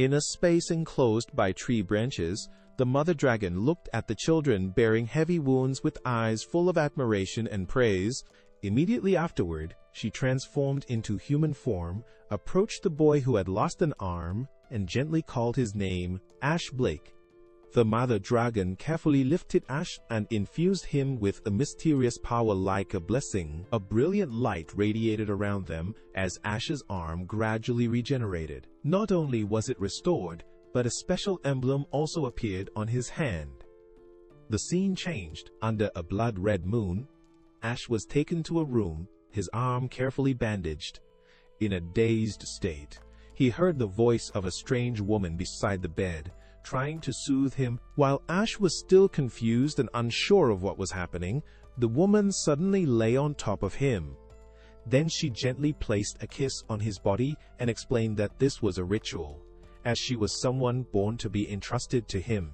In a space enclosed by tree branches, the mother dragon looked at the children bearing heavy wounds with eyes full of admiration and praise. Immediately afterward, she transformed into human form, approached the boy who had lost an arm, and gently called his name, Ash Blake. The mother dragon carefully lifted Ash and infused him with a mysterious power like a blessing. A brilliant light radiated around them as Ash's arm gradually regenerated. Not only was it restored, but a special emblem also appeared on his hand. The scene changed. Under a blood-red moon, Ash was taken to a room, his arm carefully bandaged. In a dazed state, he heard the voice of a strange woman beside the bed, trying to soothe him. While Ash was still confused and unsure of what was happening, the woman suddenly lay on top of him. Then she gently placed a kiss on his body and explained that this was a ritual, as she was someone born to be entrusted to him.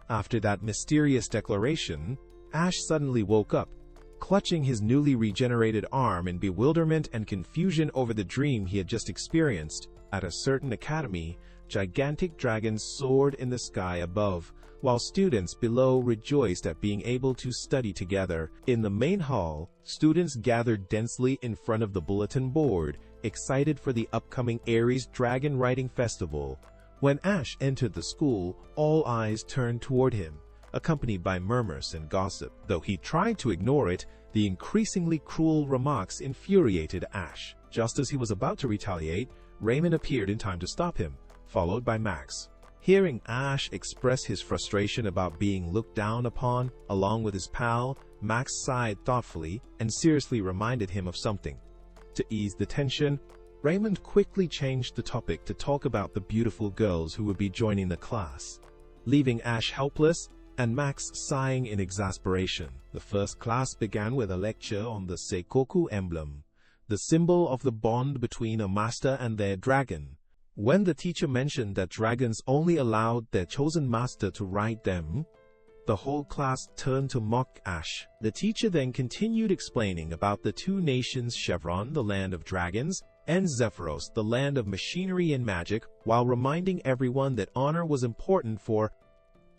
After that mysterious declaration, Ash suddenly woke up, clutching his newly regenerated arm in bewilderment and confusion over the dream he had just experienced. At a certain academy, gigantic dragons soared in the sky above, while students below rejoiced at being able to study together. In the main hall, students gathered densely in front of the bulletin board, excited for the upcoming Aries Dragon Riding Festival. When Ash entered the school, all eyes turned toward him, accompanied by murmurs and gossip. Though he tried to ignore it, the increasingly cruel remarks infuriated Ash. Just as he was about to retaliate, Raymond appeared in time to stop him, followed by Max. Hearing Ash express his frustration about being looked down upon, along with his pal, Max sighed thoughtfully and seriously reminded him of something. To ease the tension, Raymond quickly changed the topic to talk about the beautiful girls who would be joining the class, leaving Ash helpless and Max sighing in exasperation. The first class began with a lecture on the Seikoku emblem, the symbol of the bond between a master and their dragon. When the teacher mentioned that dragons only allowed their chosen master to ride them, the whole class turned to mock Ash. The teacher then continued explaining about the two nations Chevron, the land of dragons, and Zephyros, the land of machinery and magic, while reminding everyone that honor was important for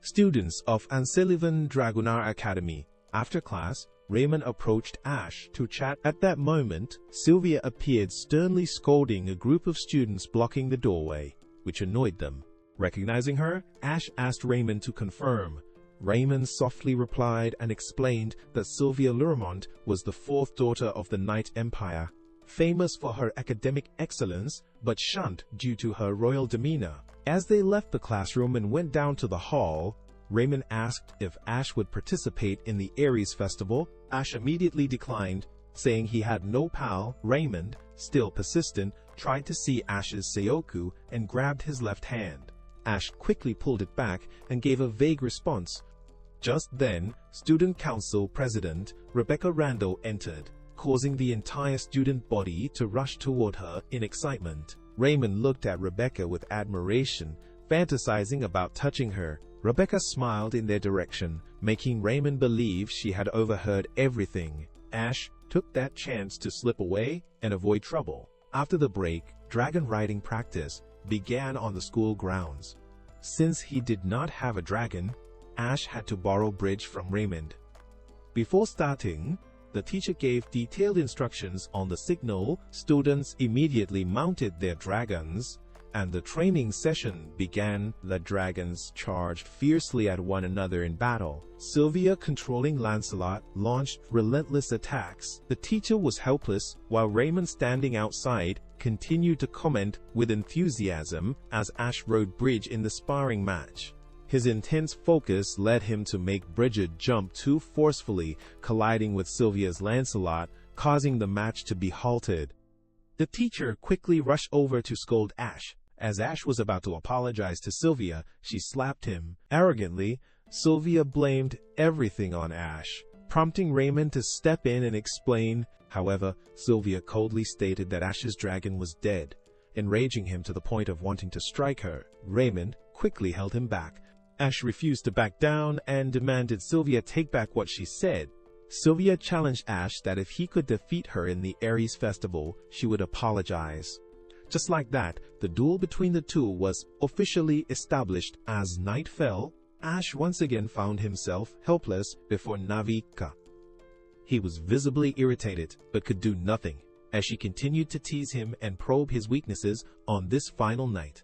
students of Anselivan Dragonar Academy. After class, Raymond approached Ash to chat. At that moment, Sylvia appeared, sternly scolding a group of students blocking the doorway, which annoyed them. Recognizing her, Ash asked Raymond to confirm. Raymond softly replied and explained that Sylvia Lurmont was the fourth daughter of the Knight Empire, famous for her academic excellence, but shunned due to her royal demeanor. As they left the classroom and went down to the hall, Raymond asked if Ash would participate in the Aries festival. Ash immediately declined, saying he had no pal. Raymond, still persistent, tried to see Ash's Seoku and grabbed his left hand. Ash quickly pulled it back and gave a vague response. Just then, Student Council President Rebecca Randall entered, causing the entire student body to rush toward her in excitement. Raymond looked at Rebecca with admiration, fantasizing about touching her. Rebecca smiled in their direction, making Raymond believe she had overheard everything. Ash took that chance to slip away and avoid trouble. After the break, dragon riding practice began on the school grounds. Since he did not have a dragon, Ash had to borrow bridge from Raymond. Before starting, the teacher gave detailed instructions on the signal. Students immediately mounted their dragons, and the training session began. The dragons charged fiercely at one another in battle. Sylvia, controlling Lancelot, launched relentless attacks. The teacher was helpless, while Raymond, standing outside, continued to comment with enthusiasm as Ash rode bridge in the sparring match. His intense focus led him to make Bridget jump too forcefully, colliding with Sylvia's Lancelot, causing the match to be halted. The teacher quickly rushed over to scold Ash. As Ash was about to apologize to Sylvia, she slapped him. Arrogantly, Sylvia blamed everything on Ash, prompting Raymond to step in and explain. However, Sylvia coldly stated that Ash's dragon was dead, enraging him to the point of wanting to strike her. Raymond quickly held him back. Ash refused to back down and demanded Sylvia take back what she said. Sylvia challenged Ash that if he could defeat her in the Aries festival, she would apologize. Just like that, the duel between the two was officially established. As night fell, Ash once again found himself helpless before Navika. He was visibly irritated, but could do nothing, as she continued to tease him and probe his weaknesses on this final night.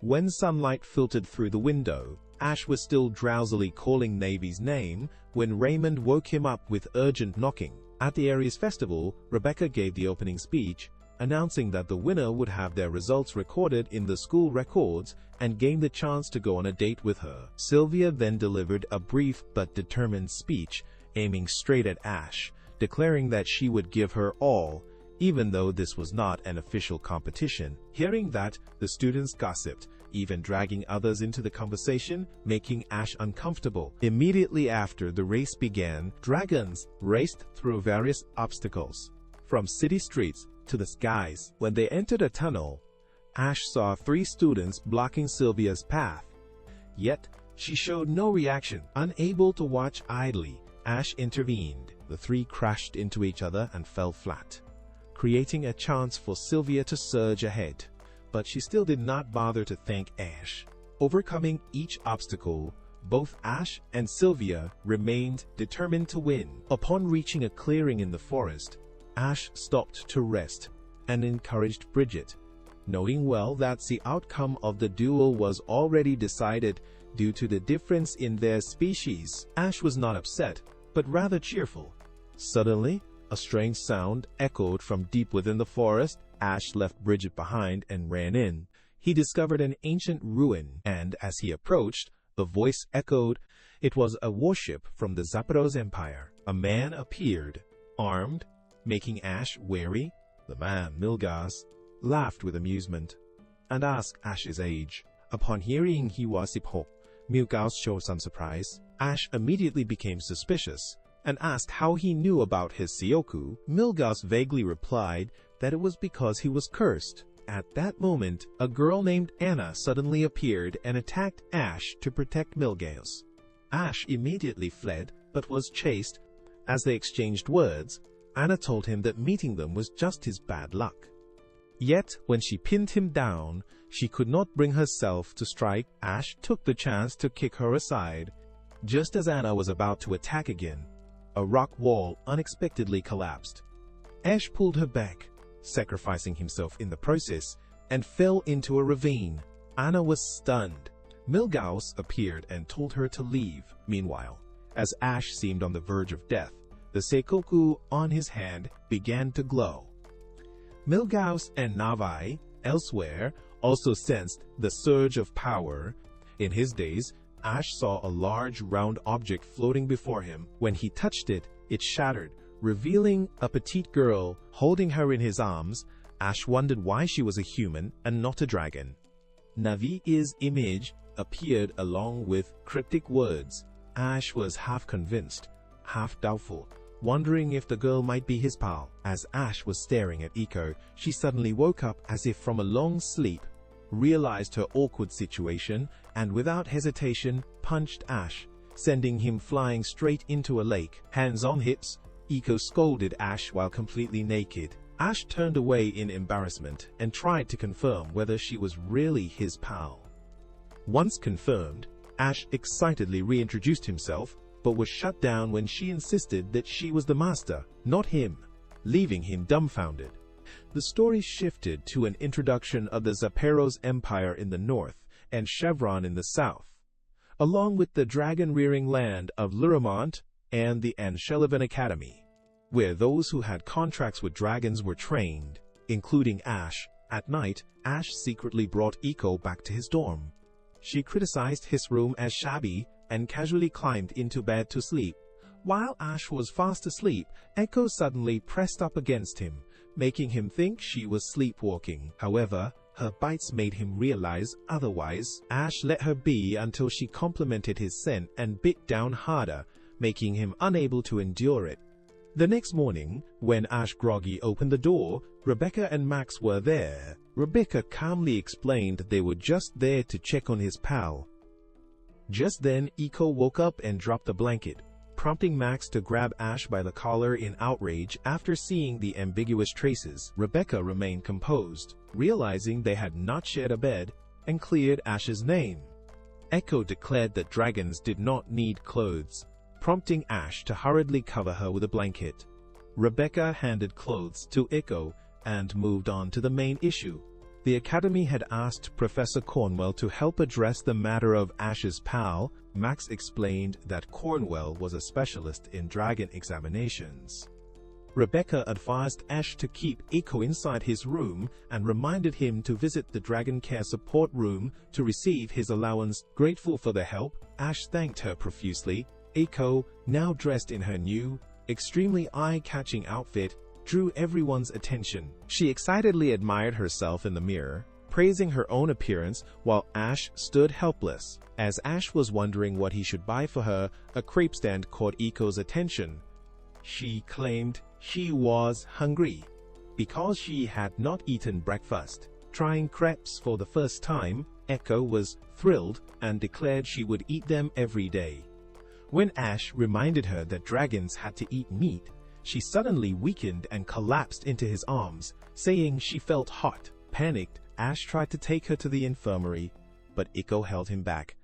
When sunlight filtered through the window, Ash was still drowsily calling Navy's name when Raymond woke him up with urgent knocking. At the Aries festival, Rebecca gave the opening speech, announcing that the winner would have their results recorded in the school records and gain the chance to go on a date with her. Sylvia then delivered a brief but determined speech, aiming straight at Ash, declaring that she would give her all, even though this was not an official competition. Hearing that, the students gossiped, even dragging others into the conversation, making Ash uncomfortable. Immediately after the race began, dragons raced through various obstacles, from city streets to the skies. When they entered a tunnel, Ash saw 3 students blocking Sylvia's path. Yet, she showed no reaction. Unable to watch idly, Ash intervened. The 3 crashed into each other and fell flat, creating a chance for Sylvia to surge ahead. But she still did not bother to thank Ash. Overcoming each obstacle, both Ash and Sylvia remained determined to win. Upon reaching a clearing in the forest, Ash stopped to rest and encouraged Bridget. Knowing well that the outcome of the duel was already decided due to the difference in their species, Ash was not upset, but rather cheerful. Suddenly, a strange sound echoed from deep within the forest. Ash left Bridget behind and ran in. He discovered an ancient ruin, and as he approached, the voice echoed. It was a warship from the Zaparos Empire. A man appeared, armed, making Ash wary. The man, Milgas, laughed with amusement and asked Ash's age. Upon hearing he was Siphok, Milgas showed some surprise. Ash immediately became suspicious and asked how he knew about his Sioku. Milgas vaguely replied that it was because he was cursed. At that moment, a girl named Anna suddenly appeared and attacked Ash to protect Milgas. Ash immediately fled, but was chased. As they exchanged words, Anna told him that meeting them was just his bad luck. Yet, when she pinned him down, she could not bring herself to strike. Ash took the chance to kick her aside. Just as Anna was about to attack again, a rock wall unexpectedly collapsed. Ash pulled her back, sacrificing himself in the process, and fell into a ravine. Anna was stunned. Milgaus appeared and told her to leave. Meanwhile, as Ash seemed on the verge of death, the Seikoku on his hand began to glow. Milgaus and Navai, elsewhere, also sensed the surge of power. In his days, Ash saw a large round object floating before him. When he touched it, it shattered, revealing a petite girl holding her in his arms. Ash wondered why she was a human and not a dragon. Navi's image appeared along with cryptic words. Ash was half convinced, half doubtful, wondering if the girl might be his pal. As Ash was staring at Iko, she suddenly woke up as if from a long sleep, realized her awkward situation, and without hesitation punched Ash, sending him flying straight into a lake. Hands on hips, Iko scolded Ash while completely naked. Ash turned away in embarrassment and tried to confirm whether she was really his pal. Once confirmed, Ash excitedly reintroduced himself, but was shut down when she insisted that she was the master, not him, leaving him dumbfounded. The story shifted to an introduction of the Zaparos Empire in the north and Chevron in the south, along with the dragon-rearing land of Luramont and the Anshelivan Academy, where those who had contracts with dragons were trained, including Ash. At night, Ash secretly brought Iko back to his dorm. She criticized his room as shabby and casually climbed into bed to sleep. While Ash was fast asleep, Echo suddenly pressed up against him, making him think she was sleepwalking. However, her bites made him realize otherwise. Ash let her be until she complimented his scent and bit down harder, making him unable to endure it. The next morning, when Ash groggy opened the door, Rebecca and Max were there. Rebecca calmly explained they were just there to check on his pal. Just then, Iko woke up and dropped the blanket, prompting Max to grab Ash by the collar in outrage. After seeing the ambiguous traces, Rebecca remained composed, realizing they had not shared a bed, and cleared Ash's name. Echo declared that dragons did not need clothes, prompting Ash to hurriedly cover her with a blanket. Rebecca handed clothes to Echo and moved on to the main issue. The Academy had asked Professor Cornwell to help address the matter of Ash's pal. Max explained that Cornwell was a specialist in dragon examinations. Rebecca advised Ash to keep Echo inside his room and reminded him to visit the Dragon Care Support Room to receive his allowance. Grateful for the help, Ash thanked her profusely. Echo, now dressed in her new, extremely eye-catching outfit, drew everyone's attention. She excitedly admired herself in the mirror, praising her own appearance while Ash stood helpless. As Ash was wondering what he should buy for her, a crepe stand caught Echo's attention. She claimed she was hungry because she had not eaten breakfast. Trying crepes for the first time, Echo was thrilled and declared she would eat them every day. When Ash reminded her that dragons had to eat meat, she suddenly weakened and collapsed into his arms, saying she felt hot. Panicked, Ash tried to take her to the infirmary, but Echo held him back.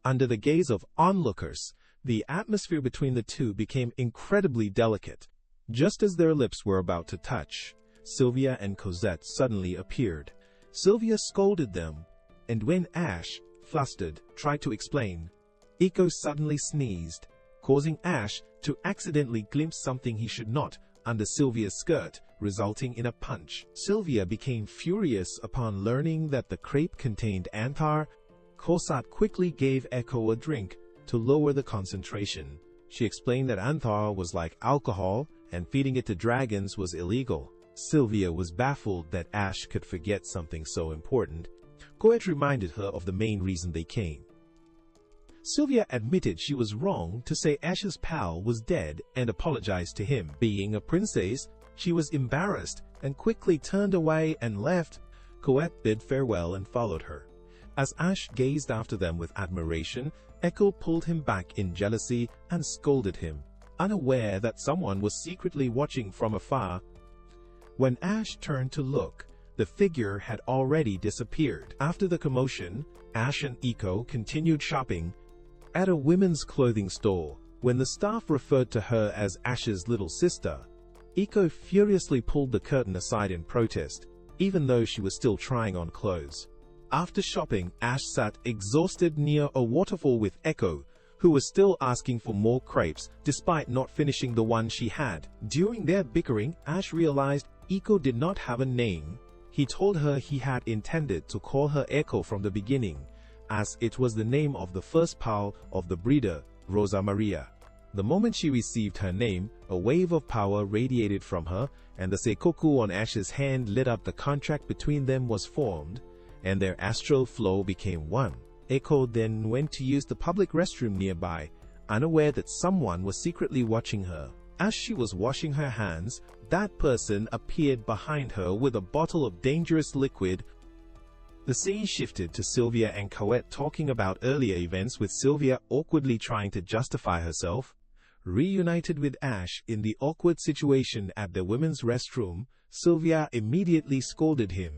Under the gaze of onlookers, the atmosphere between the two became incredibly delicate. Just as their lips were about to touch, Sylvia and Cosette suddenly appeared. Sylvia scolded them, and when Ash, flustered, tried to explain, Echo suddenly sneezed, causing Ash to accidentally glimpse something he should not under Sylvia's skirt, resulting in a punch. Sylvia became furious upon learning that the crepe contained anther. Cosette quickly gave Echo a drink to lower the concentration. She explained that anther was like alcohol, and feeding it to dragons was illegal. Sylvia was baffled that Ash could forget something so important. Cosette reminded her of the main reason they came. Sylvia admitted she was wrong to say Ash's pal was dead and apologized to him. Being a princess, she was embarrassed and quickly turned away and left. Cosette bid farewell and followed her. As Ash gazed after them with admiration, Echo pulled him back in jealousy and scolded him, unaware that someone was secretly watching from afar. When Ash turned to look, the figure had already disappeared. After the commotion, Ash and Echo continued shopping at a women's clothing store. When the staff referred to her as Ash's little sister, Echo furiously pulled the curtain aside in protest, even though she was still trying on clothes. After shopping, Ash sat exhausted near a waterfall with Echo, who was still asking for more crepes despite not finishing the one she had. During their bickering, Ash realized Echo did not have a name. He told her he had intended to call her Echo from the beginning, as it was the name of the first pal of the breeder, Rosa Maria. The moment she received her name, a wave of power radiated from her, and the seikoku on Ash's hand lit up. The contract between them was formed, and their astral flow became one. Echo then went to use the public restroom nearby, unaware that someone was secretly watching her. As she was washing her hands, that person appeared behind her with a bottle of dangerous liquid. The scene shifted to Sylvia and Cosette talking about earlier events, with Sylvia awkwardly trying to justify herself. Reunited with Ash in the awkward situation at the women's restroom, Sylvia immediately scolded him.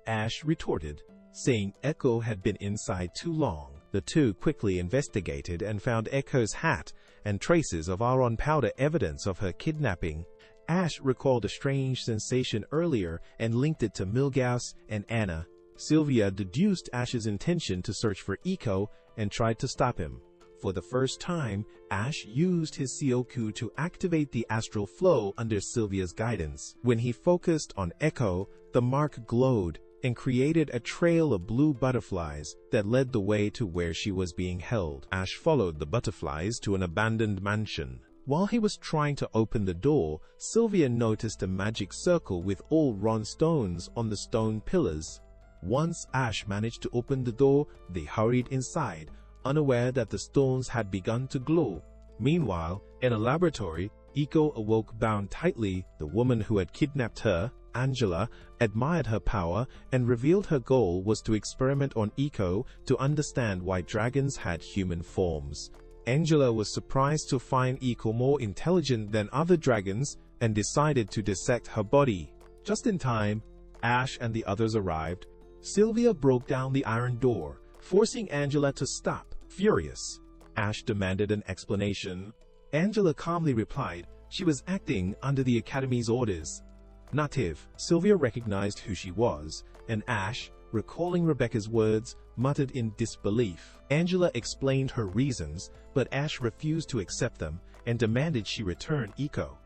Ash retorted, saying Echo had been inside too long. The two quickly investigated and found Echo's hat and traces of iron powder, evidence of her kidnapping. Ash recalled a strange sensation earlier and linked it to Milgauss and Anna. Sylvia deduced Ash's intention to search for Echo and tried to stop him. For the first time, Ash used his Sioku to activate the astral flow under Sylvia's guidance. When he focused on Echo, the mark glowed and created a trail of blue butterflies that led the way to where she was being held. Ash followed the butterflies to an abandoned mansion. While he was trying to open the door, Sylvia noticed a magic circle with all round stones on the stone pillars. Once Ash managed to open the door, they hurried inside, unaware that the stones had begun to glow. Meanwhile, in a laboratory, Echo awoke bound tightly. The woman who had kidnapped her, Angela, admired her power and revealed her goal was to experiment on Echo to understand why dragons had human forms. Angela was surprised to find Echo more intelligent than other dragons and decided to dissect her body. Just in time, Ash and the others arrived, Sylvia broke down the iron door, forcing Angela to stop. Furious, Ash demanded an explanation. Angela calmly replied she was acting under the Academy's orders. Native, Sylvia recognized who she was, and Ash, recalling Rebecca's words, muttered in disbelief. Angela explained her reasons, but Ash refused to accept them and demanded she return Eco.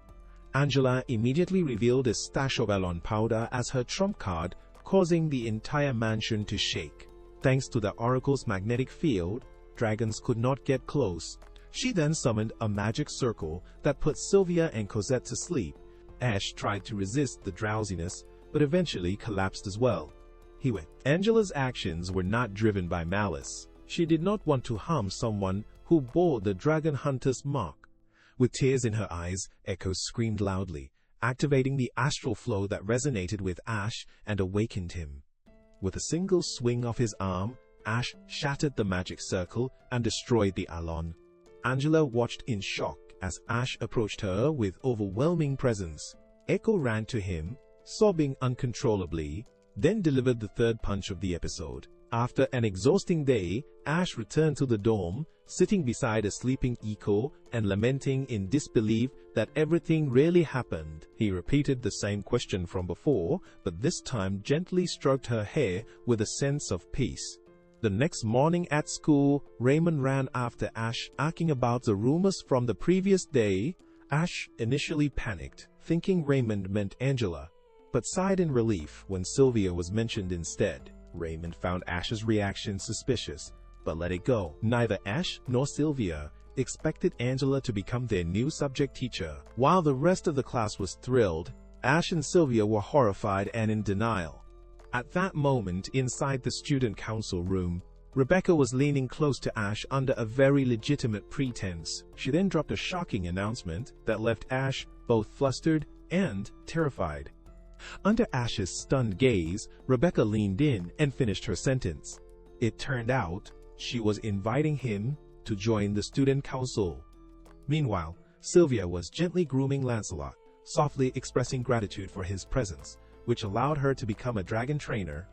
Angela immediately revealed a stash of Alon powder as her trump card, causing the entire mansion to shake. Thanks to the Oracle's magnetic field, dragons could not get close. She then summoned a magic circle that put Sylvia and Cosette to sleep. Ash tried to resist the drowsiness, but eventually collapsed as well. He went. Angela's actions were not driven by malice. She did not want to harm someone who bore the dragon hunter's mark. With tears in her eyes, Echo screamed loudly, activating the astral flow that resonated with Ash and awakened him. With a single swing of his arm, Ash shattered the magic circle and destroyed the Alon. Angela watched in shock as Ash approached her with overwhelming presence. Echo ran to him, sobbing uncontrollably, then delivered the third punch of the episode. After an exhausting day, Ash returned to the dorm, sitting beside a sleeping Echo and lamenting in disbelief that everything really happened. He repeated the same question from before, but this time gently stroked her hair with a sense of peace. The next morning at school, Raymond ran after Ash, asking about the rumors from the previous day. Ash initially panicked, thinking Raymond meant Angela, but sighed in relief when Sylvia was mentioned instead. Raymond found Ash's reaction suspicious, but let it go. Neither Ash nor Sylvia expected Angela to become their new subject teacher. While the rest of the class was thrilled, Ash and Sylvia were horrified and in denial. At that moment, inside the student council room, Rebecca was leaning close to Ash under a very legitimate pretense. She then dropped a shocking announcement that left Ash both flustered and terrified. Under Ash's stunned gaze, Rebecca leaned in and finished her sentence. It turned out she was inviting him to join the student council. Meanwhile, Sylvia was gently grooming Lancelot, softly expressing gratitude for his presence, which allowed her to become a dragon trainer.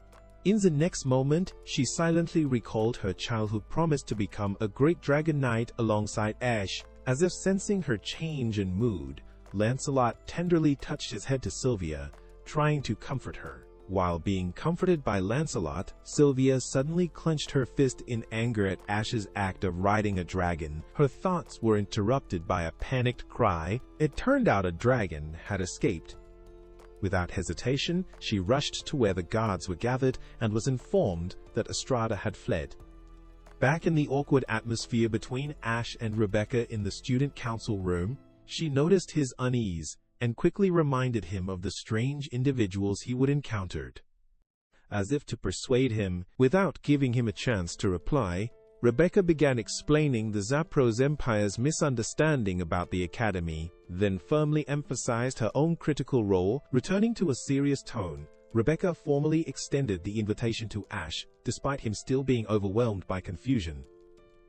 In the next moment, she silently recalled her childhood promise to become a great dragon knight alongside Ash. As if sensing her change in mood, Lancelot tenderly touched his head to Sylvia, trying to comfort her. While being comforted by Lancelot, Sylvia suddenly clenched her fist in anger at Ash's act of riding a dragon. Her thoughts were interrupted by a panicked cry. It turned out a dragon had escaped. Without hesitation, she rushed to where the guards were gathered and was informed that Estrada had fled. Back in the awkward atmosphere between Ash and Rebecca in the student council room, she noticed his unease and quickly reminded him of the strange individuals he would encounter. As if to persuade him, without giving him a chance to reply, Rebecca began explaining the Zapros Empire's misunderstanding about the Academy, then firmly emphasized her own critical role. Returning to a serious tone, Rebecca formally extended the invitation to Ash, despite him still being overwhelmed by confusion.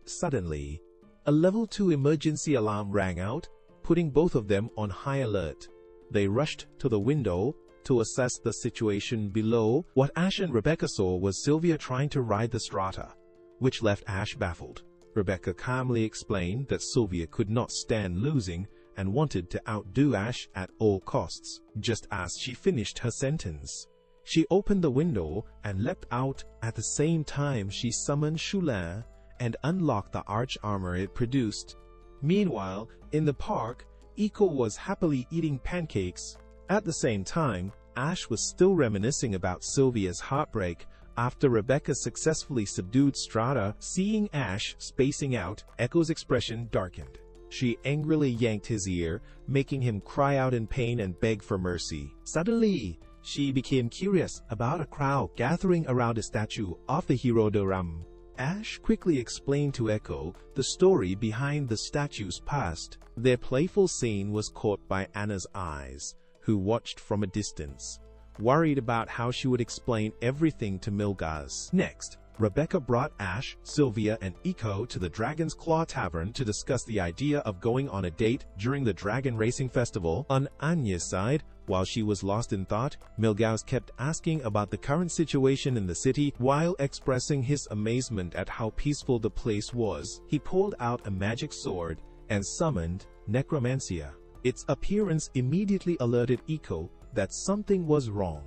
Suddenly, a level 2 emergency alarm rang out, putting both of them on high alert. They rushed to the window to assess the situation below. What Ash and Rebecca saw was Sylvia trying to ride the strata, which left Ash baffled. Rebecca calmly explained that Sylvia could not stand losing and wanted to outdo Ash at all costs. Just as she finished her sentence, she opened the window and leapt out. At the same time, she summoned Choulin and unlocked the arch armor it produced. Meanwhile, in the park, Eco was happily eating pancakes. At the same time, Ash was still reminiscing about Sylvia's heartbreak after Rebecca successfully subdued Strata. Seeing Ash spacing out, Echo's expression darkened. She angrily yanked his ear, making him cry out in pain and beg for mercy. Suddenly, she became curious about a crowd gathering around a statue of the hero Doram. Ash quickly explained to Echo the story behind the statue's past. Their playful scene was caught by Anna's eyes, who watched from a distance, worried about how she would explain everything to Milgaz. Next, Rebecca brought Ash, Sylvia, and Echo to the Dragon's Claw Tavern to discuss the idea of going on a date during the Dragon Racing Festival. On Anya's side, While she was lost in thought, Milgauss kept asking about the current situation in the city while expressing his amazement at how peaceful the place was. He pulled out a magic sword and summoned Necromancia. Its appearance immediately alerted Eiko that something was wrong.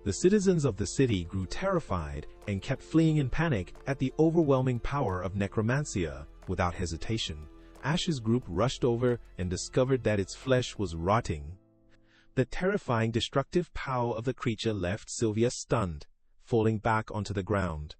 The citizens of the city grew terrified and kept fleeing in panic at the overwhelming power of Necromancia. Without hesitation, Ash's group rushed over and discovered that its flesh was rotting. The terrifying destructive power of the creature left Sylvia stunned, falling back onto the ground.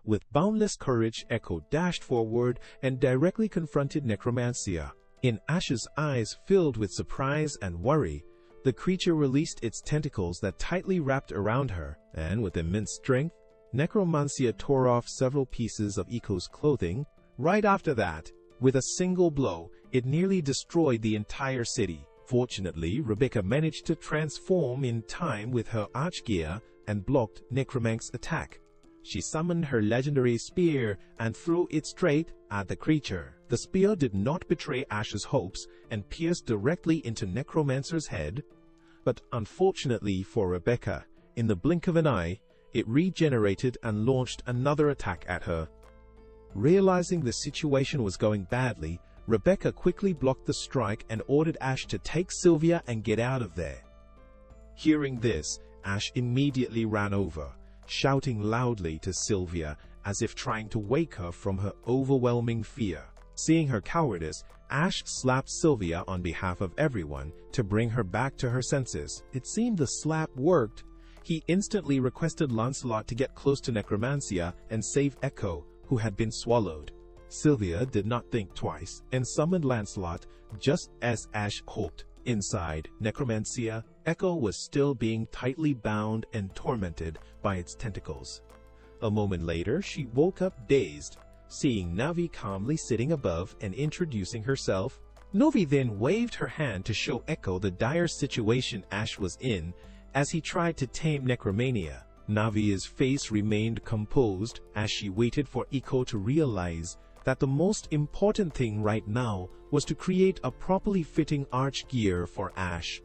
With boundless courage, Echo dashed forward and directly confronted Necromancia. In Ash's eyes filled with surprise and worry, the creature released its tentacles that tightly wrapped around her, and with immense strength, Necromancia tore off several pieces of Eiko's clothing. Right after that, with a single blow, it nearly destroyed the entire city. Fortunately, Rebecca managed to transform in time with her archgear and blocked Necromanc's attack. She summoned her legendary spear and threw it straight at the creature. The spear did not betray Ash's hopes and pierced directly into Necromancer's head. But unfortunately for Rebecca, in the blink of an eye, it regenerated and launched another attack at her. Realizing the situation was going badly, Rebecca quickly blocked the strike and ordered Ash to take Sylvia and get out of there. Hearing this, Ash immediately ran over, shouting loudly to Sylvia as if trying to wake her from her overwhelming fear. Seeing her cowardice, Ash slapped Sylvia on behalf of everyone to bring her back to her senses. It seemed the slap worked. He instantly requested Lancelot to get close to Necromancia and save Echo, who had been swallowed. Sylvia did not think twice and summoned Lancelot just as Ash hoped. Inside Necromancia, Echo was still being tightly bound and tormented by its tentacles. A moment later, she woke up dazed, seeing Navi calmly sitting above and introducing herself. Novi then waved her hand to show Echo the dire situation Ash was in as he tried to tame Necromania. Navi's face remained composed as she waited for Echo to realize that the most important thing right now was to create a properly fitting archgear for Ash.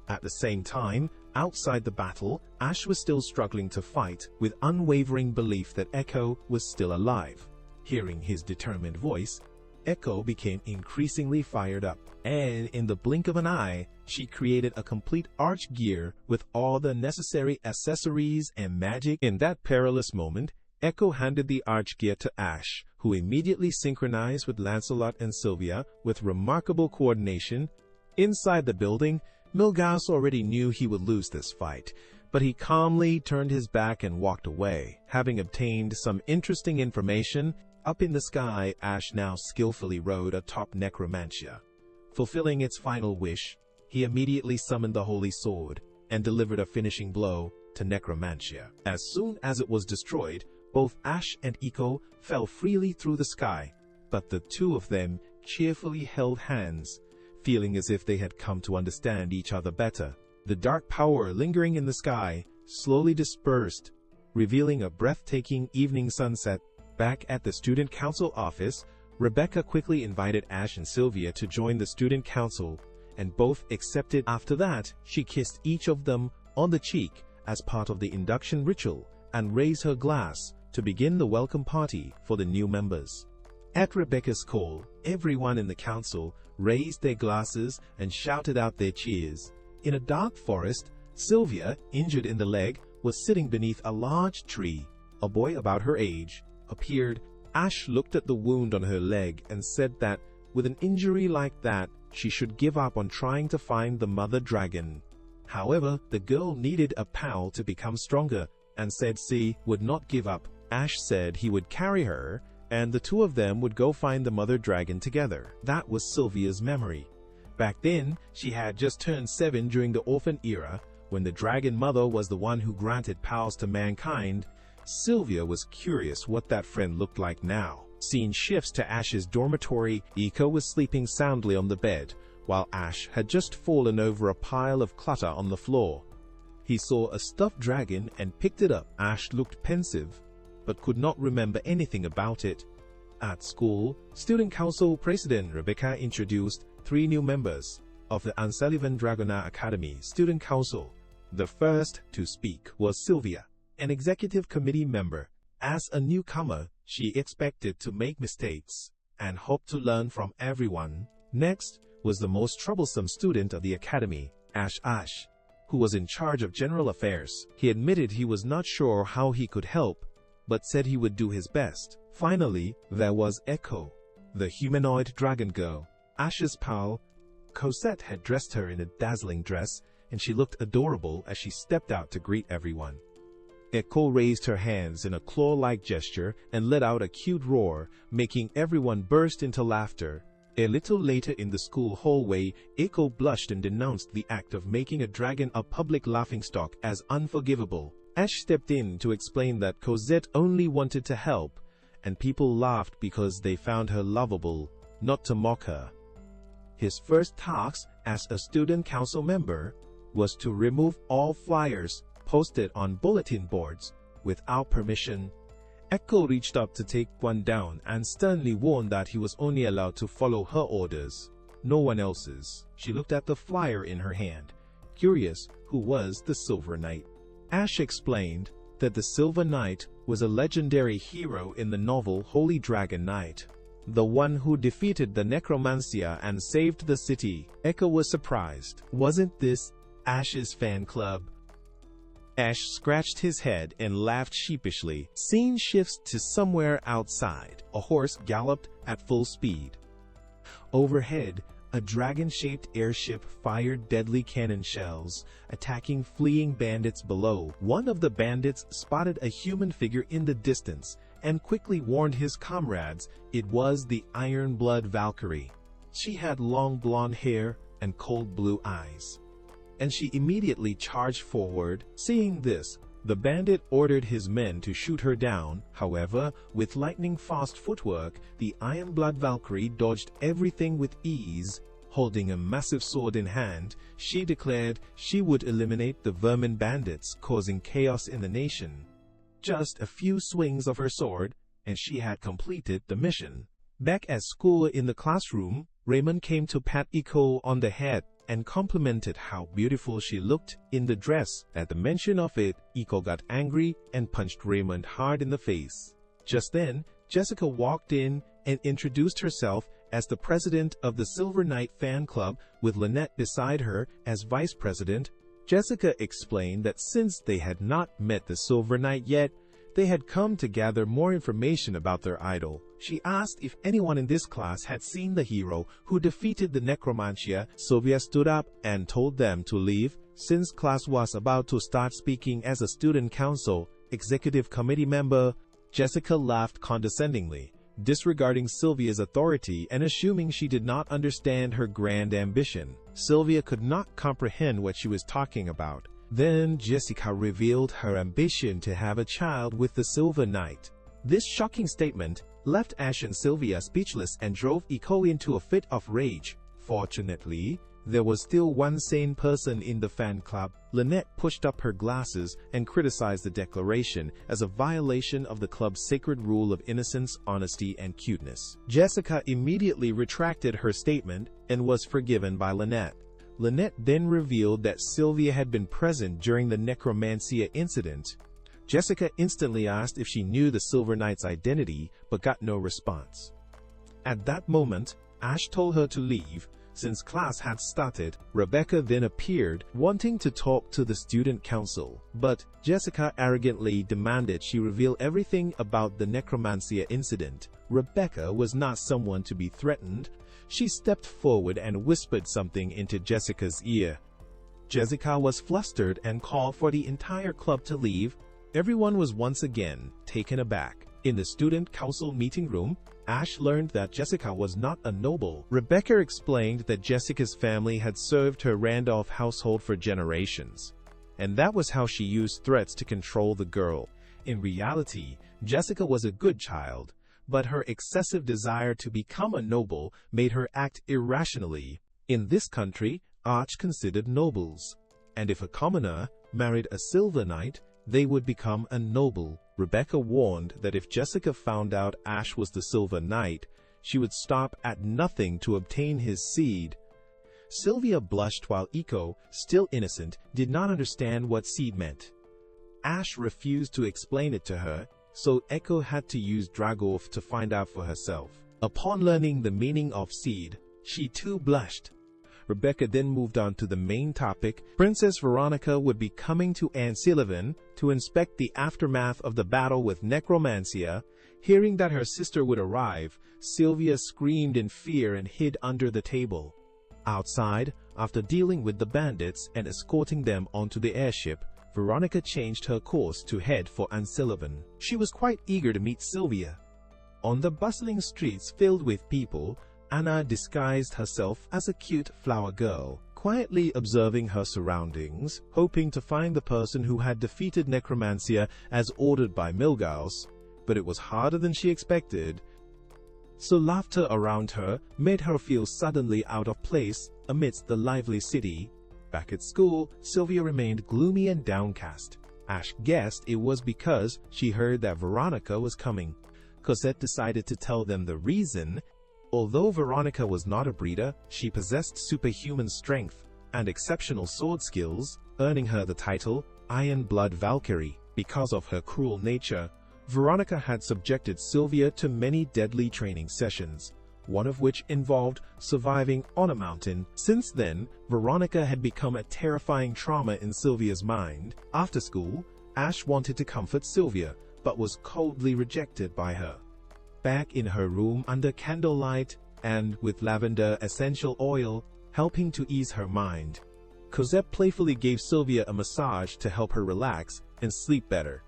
At the same time, outside the battle, Ash was still struggling to fight with unwavering belief that Echo was still alive. Hearing his determined voice, Echo became increasingly fired up, and in the blink of an eye, she created a complete archgear with all the necessary accessories and magic. In that perilous moment, Echo handed the archgear to Ash, who immediately synchronized with Lancelot and Sylvia with remarkable coordination. Inside the building, Milgauss already knew he would lose this fight, but he calmly turned his back and walked away. Having obtained some interesting information, up in the sky, Ash now skillfully rode atop Necromancia. Fulfilling its final wish, he immediately summoned the Holy Sword and delivered a finishing blow to Necromancia. As soon as it was destroyed, both Ash and Echo fell freely through the sky, but the two of them cheerfully held hands, feeling as if they had come to understand each other better. The dark power lingering in the sky slowly dispersed, revealing a breathtaking evening sunset. Back at the student council office, Rebecca quickly invited Ash and Sylvia to join the student council, and both accepted. After that, she kissed each of them on the cheek as part of the induction ritual and raised her glass to begin the welcome party for the new members. At Rebecca's call, everyone in the council raised their glasses and shouted out their cheers. In a dark forest, Sylvia, injured in the leg, was sitting beneath a large tree. A boy about her age appeared. Ash looked at the wound on her leg and said that, with an injury like that, she should give up on trying to find the mother dragon. However, the girl needed a pal to become stronger, and said she would not give up. Ash said he would carry her, and the two of them would go find the mother dragon together. That was Sylvia's memory. Back then, she had just turned 7 during the orphan era, when the dragon mother was the one who granted powers to mankind. Sylvia was curious what that friend looked like now. Scene shifts to Ash's dormitory. Echo was sleeping soundly on the bed, while Ash had just fallen over a pile of clutter on the floor. He saw a stuffed dragon and picked it up. Ash looked pensive, but could not remember anything about it. At school, Student Council President Rebecca introduced 3 new members. of the Unsullivan Dragonar Academy Student Council. The first to speak was Sylvia, an executive committee member. As a newcomer, she expected to make mistakes and hoped to learn from everyone. Next was the most troublesome student of the academy, Ash, who was in charge of general affairs. He admitted he was not sure how he could help, but said he would do his best. Finally, there was Echo, the humanoid dragon girl. Ash's pal, Cosette, had dressed her in a dazzling dress, and she looked adorable as she stepped out to greet everyone. Echo raised her hands in a claw-like gesture and let out a cute roar, making everyone burst into laughter. A little later in the school hallway, Echo blushed and denounced the act of making a dragon a public laughingstock as unforgivable. Ash stepped in to explain that Cosette only wanted to help, and people laughed because they found her lovable, not to mock her. His first task as a student council member was to remove all flyers posted on bulletin boards without permission. Echo reached up to take one down and sternly warned that he was only allowed to follow her orders, no one else's. She looked at the flyer in her hand, curious who was the Silver Knight. Ash explained that the Silver Knight was a legendary hero in the novel Holy Dragon Knight, the one who defeated the Necromancia and saved the city. Echo was surprised. Wasn't this Ash's fan club? Ash scratched his head and laughed sheepishly. Scene shifts to somewhere outside. A horse galloped at full speed. Overhead, a dragon-shaped airship fired deadly cannon shells, attacking fleeing bandits below. One of the bandits spotted a human figure in the distance and quickly warned his comrades it was the Iron-Blood Valkyrie. She had long blonde hair and cold blue eyes, and she immediately charged forward. Seeing this, the bandit ordered his men to shoot her down. However, with lightning-fast footwork, the Iron-Blood Valkyrie dodged everything with ease. Holding a massive sword in hand, she declared she would eliminate the vermin bandits causing chaos in the nation. Just a few swings of her sword, and she had completed the mission. Back at school in the classroom, Raymond came to pat Echo on the head and complimented how beautiful she looked in the dress. At the mention of it, Echo got angry and punched Raymond hard in the face. Just then, Jessica walked in and introduced herself as the president of the Silver Knight fan club, with Lynette beside her as vice president. Jessica explained that since they had not met the Silver Knight yet, they had come to gather more information about their idol. She asked if anyone in this class had seen the hero who defeated the Necromancia. Sylvia stood up and told them to leave. Since class was about to start speaking as a student council executive committee member, Jessica laughed condescendingly, disregarding Sylvia's authority and assuming she did not understand her grand ambition. Sylvia could not comprehend what she was talking about. Then Jessica revealed her ambition to have a child with the Silver Knight. This shocking statement left Ash and Sylvia speechless and drove Echo into a fit of rage. Fortunately, there was still one sane person in the fan club. Lynette pushed up her glasses and criticized the declaration as a violation of the club's sacred rule of innocence, honesty, and cuteness. Jessica immediately retracted her statement and was forgiven by Lynette. Lynette then revealed that Sylvia had been present during the Necromancia incident. Jessica instantly asked if she knew the Silver Knight's identity, but got no response. At that moment, Ash told her to leave. Since class had started, Rebecca then appeared, wanting to talk to the student council, but Jessica arrogantly demanded she reveal everything about the Necromancia incident. Rebecca was not someone to be threatened. She stepped forward and whispered something into Jessica's ear. Jessica was flustered and called for the entire club to leave. Everyone was once again taken aback. In the student council meeting room, Ash learned that Jessica was not a noble. Rebecca explained that Jessica's family had served her Randolph household for generations, and that was how she used threats to control the girl. In reality, Jessica was a good child, but her excessive desire to become a noble made her act irrationally. In this country, Arch considered nobles, and if a commoner married a Silver Knight, they would become a noble. Rebecca warned that if Jessica found out Ash was the Silver Knight, she would stop at nothing to obtain his seed. Sylvia blushed while Echo, still innocent, did not understand what seed meant. Ash refused to explain it to her, so Echo had to use Dragorf to find out for herself. Upon learning the meaning of seed, she too blushed. Rebecca then moved on to the main topic. Princess Veronica would be coming to Ancillevin to inspect the aftermath of the battle with Necromancia. Hearing that her sister would arrive, Sylvia screamed in fear and hid under the table. Outside, after dealing with the bandits and escorting them onto the airship, Veronica changed her course to head for Ancillevin. She was quite eager to meet Sylvia. On the bustling streets filled with people, Anna disguised herself as a cute flower girl, quietly observing her surroundings, hoping to find the person who had defeated Necromancia as ordered by Milgauss, but it was harder than she expected. So laughter around her made her feel suddenly out of place amidst the lively city. Back at school, Sylvia remained gloomy and downcast. Ash guessed it was because she heard that Veronica was coming. Cosette decided to tell them the reason. Although Veronica was not a breeder, she possessed superhuman strength and exceptional sword skills, earning her the title Iron Blood Valkyrie. Because of her cruel nature, Veronica had subjected Sylvia to many deadly training sessions, one of which involved surviving on a mountain. Since then, Veronica had become a terrifying trauma in Sylvia's mind. After school, Ash wanted to comfort Sylvia, but was coldly rejected by her. Back in her room under candlelight and with lavender essential oil helping to ease her mind, Cosette playfully gave Sylvia a massage to help her relax and sleep better.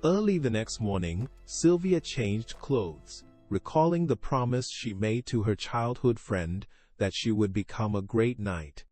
Early the next morning, Sylvia changed clothes, recalling the promise she made to her childhood friend that she would become a great knight.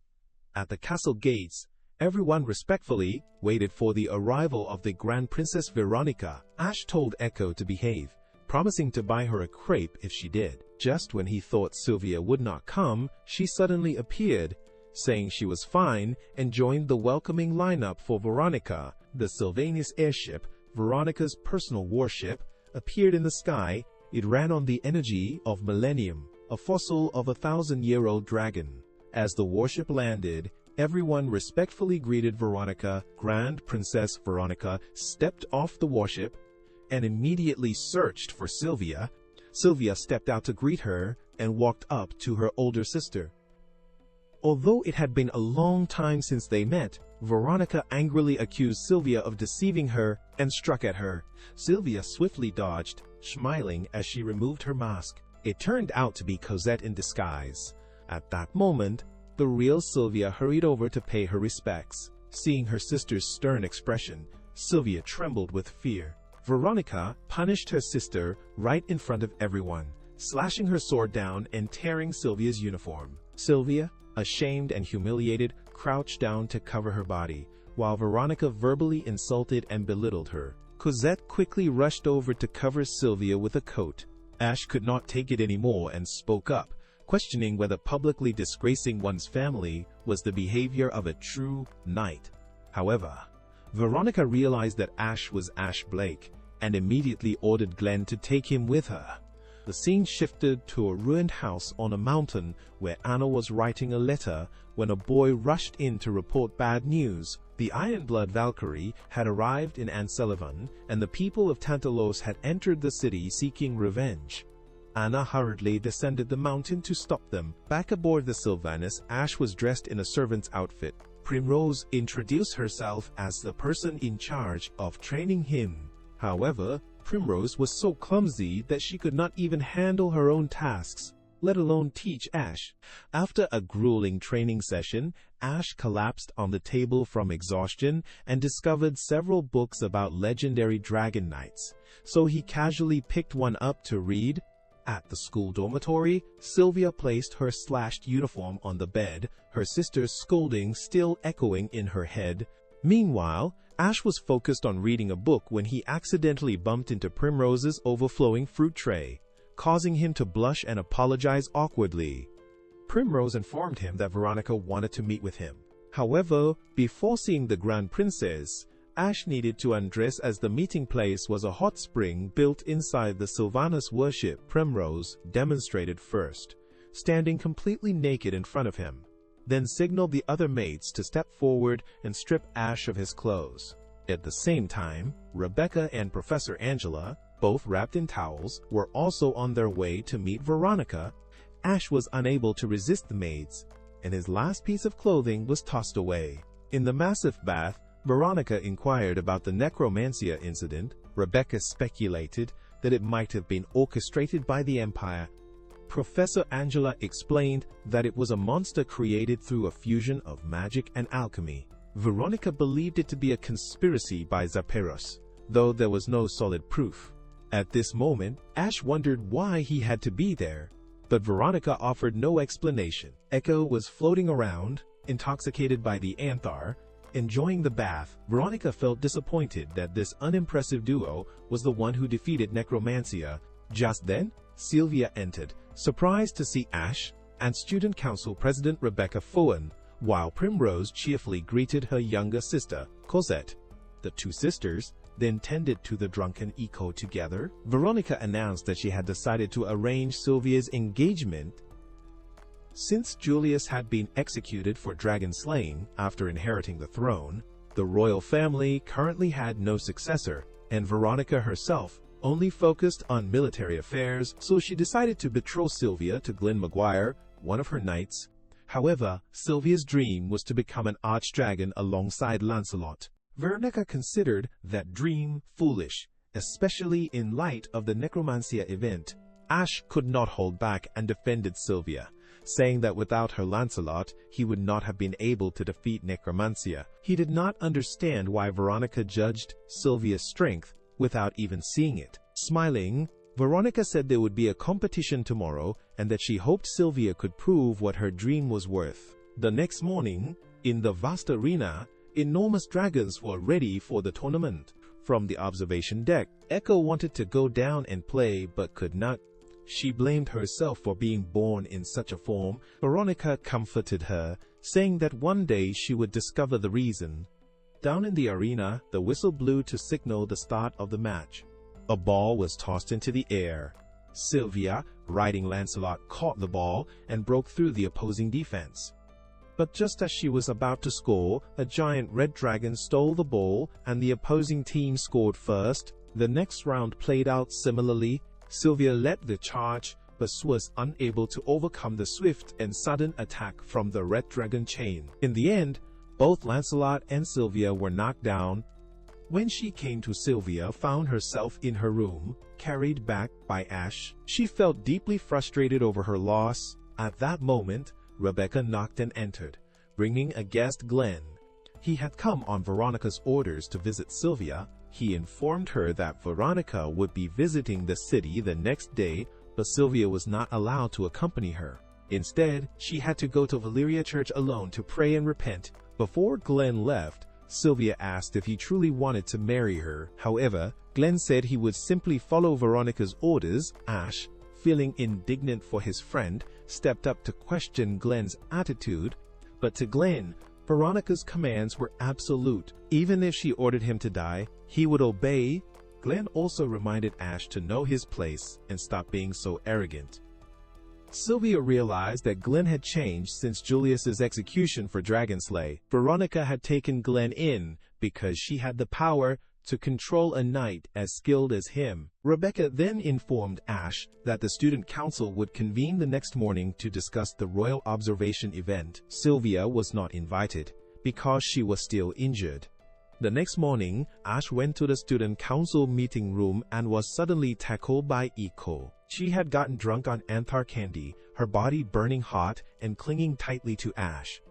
At the castle gates, everyone respectfully waited for the arrival of the Grand Princess Veronica. Ash told Echo to behave, promising to buy her a crepe if she did. Just when he thought Sylvia would not come, she suddenly appeared, saying she was fine, and joined the welcoming lineup for Veronica. The Sylvanus airship, Veronica's personal warship, appeared in the sky. It ran on the energy of Millennium, a fossil of a 1,000-year-old dragon. As the warship landed, everyone respectfully greeted Veronica. Grand Princess Veronica stepped off the warship and immediately searched for Sylvia. Sylvia stepped out to greet her and walked up to her older sister. Although it had been a long time since they met, Veronica angrily accused Sylvia of deceiving her and struck at her. Sylvia swiftly dodged, smiling as she removed her mask. It turned out to be Cosette in disguise. At that moment, the real Sylvia hurried over to pay her respects. Seeing her sister's stern expression, Sylvia trembled with fear. Veronica punished her sister right in front of everyone, slashing her sword down and tearing Sylvia's uniform. Sylvia, ashamed and humiliated, crouched down to cover her body, while Veronica verbally insulted and belittled her. Cosette quickly rushed over to cover Sylvia with a coat. Ash could not take it anymore and spoke up, questioning whether publicly disgracing one's family was the behavior of a true knight. However, Veronica realized that Ash was Ash Blake, and immediately ordered Glenn to take him with her. The scene shifted to a ruined house on a mountain where Anna was writing a letter when a boy rushed in to report bad news. The Iron Blood Valkyrie had arrived in Ancillevin, and the people of Tantalos had entered the city seeking revenge. Anna hurriedly descended the mountain to stop them. Back aboard the Sylvanus, Ash was dressed in a servant's outfit. Primrose introduced herself as the person in charge of training him. However, Primrose was so clumsy that she could not even handle her own tasks, let alone teach Ash. After a grueling training session, Ash collapsed on the table from exhaustion and discovered several books about legendary dragon knights, so he casually picked one up to read. At the school dormitory, Sylvia placed her slashed uniform on the bed, her sister's scolding still echoing in her head. Meanwhile, Ash was focused on reading a book when he accidentally bumped into Primrose's overflowing fruit tray, causing him to blush and apologize awkwardly. Primrose informed him that Veronica wanted to meet with him. However, before seeing the Grand Princess, Ash needed to undress as the meeting place was a hot spring built inside the Sylvanus worship. Primrose demonstrated first, standing completely naked in front of him. then signaled the other mates to step forward and strip Ash of his clothes. At the same time, Rebecca and Professor Angela, both wrapped in towels, were also on their way to meet Veronica. Ash was unable to resist the maids, and his last piece of clothing was tossed away. In the massive bath, Veronica inquired about the necromancia incident. Rebecca speculated that it might have been orchestrated by the Empire. Professor Angela explained that it was a monster created through a fusion of magic and alchemy. Veronica believed it to be a conspiracy by Zaperos, though there was no solid proof. At this moment, Ash wondered why he had to be there, but Veronica offered no explanation. Echo was floating around, intoxicated by the anther, enjoying the bath. Veronica felt disappointed that this unimpressive duo was the one who defeated necromancia. Just then, Sylvia entered, surprised to see Ash and Student Council President Rebecca Fowen, while Primrose cheerfully greeted her younger sister, Cosette. The two sisters then tended to the drunken Echo together. Veronica announced that she had decided to arrange Sylvia's engagement. Since Julius had been executed for dragon slaying after inheriting the throne, the royal family currently had no successor, and Veronica herself only focused on military affairs, so she decided to betroth Sylvia to Glenn Maguire, one of her knights. However, Sylvia's dream was to become an archdragon alongside Lancelot. Veronica considered that dream foolish, especially in light of the necromancia event. Ash could not hold back and defended Sylvia, saying that without her Lancelot, he would not have been able to defeat necromancia. He did not understand why Veronica judged Sylvia's strength without even seeing it. Smiling, Veronica said there would be a competition tomorrow and that she hoped Sylvia could prove what her dream was worth. The next morning, in the vast arena, enormous dragons were ready for the tournament. From the observation deck, Echo wanted to go down and play but could not. She blamed herself for being born in such a form. Veronica comforted her, saying that one day she would discover the reason. Down in the arena, the whistle blew to signal the start of the match. A ball was tossed into the air. Sylvia, riding Lancelot, caught the ball and broke through the opposing defense. But just as she was about to score, a giant red dragon stole the ball and the opposing team scored first. The next round played out similarly. Sylvia led the charge, but was unable to overcome the swift and sudden attack from the red dragon chain. In the end, both Lancelot and Sylvia were knocked down. When she came to, Sylvia found herself in her room, carried back by Ash. She felt deeply frustrated over her loss. At that moment, Rebecca knocked and entered, bringing a guest, Glenn. He had come on Veronica's orders to visit Sylvia. He informed her that Veronica would be visiting the city the next day, but Sylvia was not allowed to accompany her. Instead, she had to go to Valeria Church alone to pray and repent. Before Glenn left, Sylvia asked if he truly wanted to marry her. However, Glenn said he would simply follow Veronica's orders. Ash, feeling indignant for his friend, stepped up to question Glenn's attitude. But to Glenn, Veronica's commands were absolute. Even if she ordered him to die, he would obey. Glenn also reminded Ash to know his place and stop being so arrogant. Sylvia realized that Glenn had changed since Julius's execution for Dragonslay. Veronica had taken Glenn in because she had the power to control a knight as skilled as him. Rebecca then informed Ash that the student council would convene the next morning to discuss the royal observation event. Sylvia was not invited because she was still injured. The next morning, Ash went to the student council meeting room and was suddenly tackled by Echo. She had gotten drunk on anther candy, her body burning hot and clinging tightly to Ash.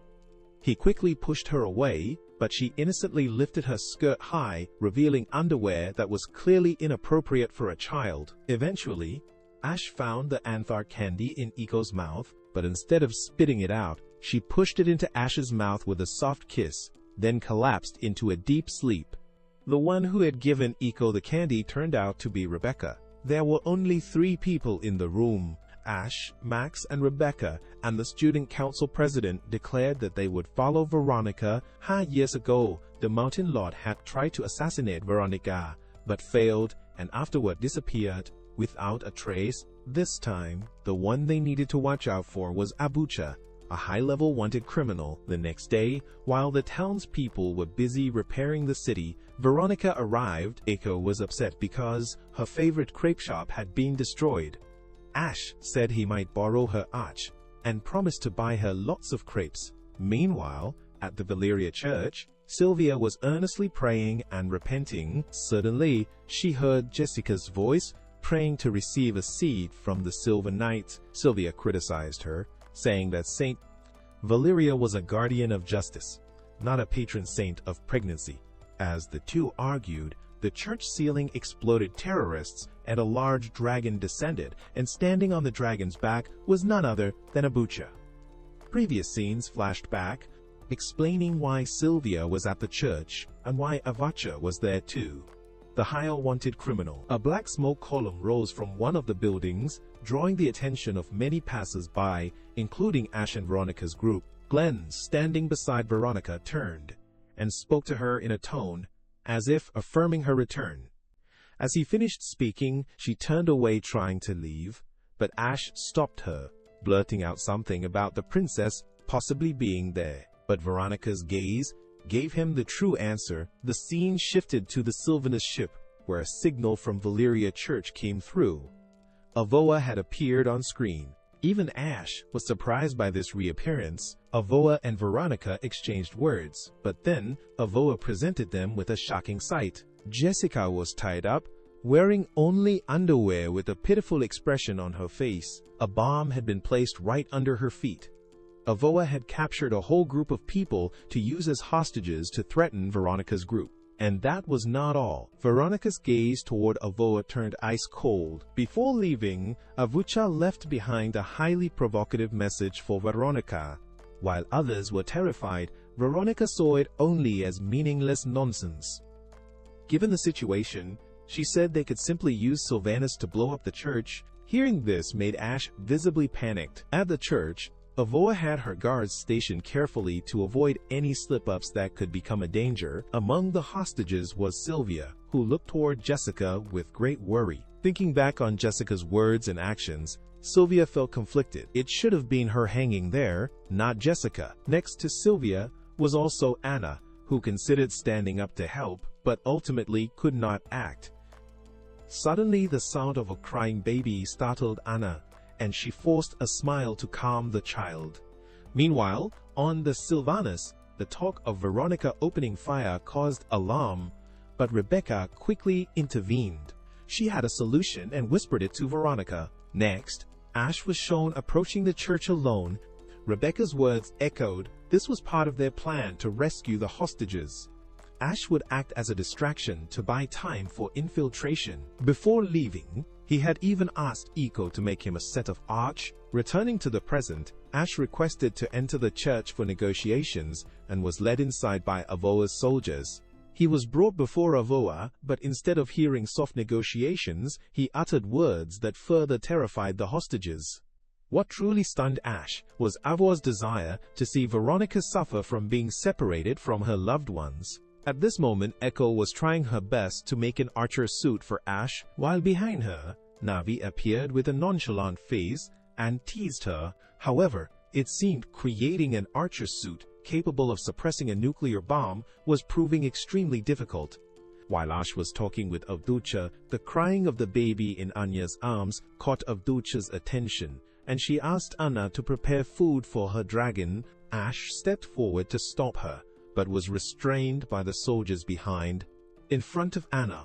He quickly pushed her away, but she innocently lifted her skirt high, revealing underwear that was clearly inappropriate for a child. Eventually, Ash found the anther candy in Echo's mouth, but instead of spitting it out, she pushed it into Ash's mouth with a soft kiss, then collapsed into a deep sleep. The one who had given Echo the candy turned out to be Rebecca. There were only 3 people in the room: Ash, Max, and Rebecca, and the student council president declared that they would follow Veronica. Years ago, the Mountain Lord had tried to assassinate Veronica, but failed and afterward disappeared without a trace. This time, the one they needed to watch out for was Abucha, a high-level wanted criminal. The next day, while the townspeople were busy repairing the city, Veronica arrived. Echo was upset because her favorite crepe shop had been destroyed. Ash said he might borrow her arch and promised to buy her lots of crepes. Meanwhile, at the Valeria church, Sylvia was earnestly praying and repenting. Suddenly, she heard Jessica's voice, praying to receive a seed from the Silver Knight. Sylvia criticized her, saying that Saint Valeria was a guardian of justice, not a patron saint of pregnancy. As the two argued, the church ceiling exploded. Terrorists and a large dragon descended, and standing on the dragon's back was none other than Abucha. Previous scenes flashed back, explaining why Sylvia was at the church and why Avacha was there too. The higher wanted criminal. A black smoke column rose from one of the buildings, drawing the attention of many passers-by, including Ash and Veronica's group. Glenn, standing beside Veronica, turned and spoke to her in a tone as if affirming her return. As he finished speaking, she turned away, trying to leave, but Ash stopped her, blurting out something about the princess possibly being there. But Veronica's gaze gave him the true answer. The scene shifted to the Sylvanus ship, where a signal from Valeria Church came through. Avoa had appeared on screen. Even Ash was surprised by this reappearance. Avoa and Veronica exchanged words, but then Avoa presented them with a shocking sight. Jessica was tied up, wearing only underwear with a pitiful expression on her face. A bomb had been placed right under her feet. Avoa had captured a whole group of people to use as hostages to threaten Veronica's group. And that was not all. Veronica's gaze toward Avoa turned ice cold. Before leaving, Avucha left behind a highly provocative message for Veronica. While others were terrified, Veronica saw it only as meaningless nonsense. Given the situation, she said they could simply use Sylvanus to blow up the church. Hearing this made Ash visibly panicked. At the church, Avoa had her guards stationed carefully to avoid any slip-ups that could become a danger. Among the hostages was Sylvia, who looked toward Jessica with great worry. Thinking back on Jessica's words and actions, Sylvia felt conflicted. It should have been her hanging there, not Jessica. Next to Sylvia was also Anna, who considered standing up to help, but ultimately could not act. Suddenly, the sound of a crying baby startled Anna, and she forced a smile to calm the child. Meanwhile, on the Sylvanus, the talk of Veronica opening fire caused alarm, but Rebecca quickly intervened. She had a solution and whispered it to Veronica. Next, Ash was shown approaching the church alone. Rebecca's words echoed. This was part of their plan to rescue the hostages. Ash would act as a distraction to buy time for infiltration. Before leaving, he had even asked Eiko to make him a set of arch. Returning to the present, Ash requested to enter the church for negotiations and was led inside by Avoa's soldiers. He was brought before Avoa, but instead of hearing soft negotiations, he uttered words that further terrified the hostages. What truly stunned Ash was Avoa's desire to see Veronica suffer from being separated from her loved ones. At this moment, Echo was trying her best to make an archer suit for Ash, while behind her, Navi appeared with a nonchalant face and teased her. However, it seemed creating an archer suit capable of suppressing a nuclear bomb was proving extremely difficult. While Ash was talking with Avducha, the crying of the baby in Anya's arms caught Avducha's attention, and she asked Anna to prepare food for her dragon. Ash stepped forward to stop her, but was restrained by the soldiers behind. In front of Anna,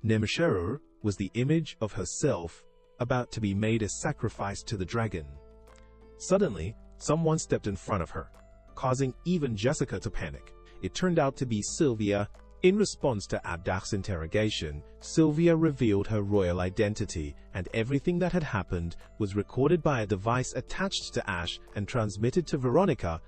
Nemesheru was the image of herself, about to be made a sacrifice to the dragon. Suddenly, someone stepped in front of her, causing even Jessica to panic. It turned out to be Sylvia. In response to Abdach's interrogation, Sylvia revealed her royal identity, and everything that had happened was recorded by a device attached to Ash and transmitted to Veronica.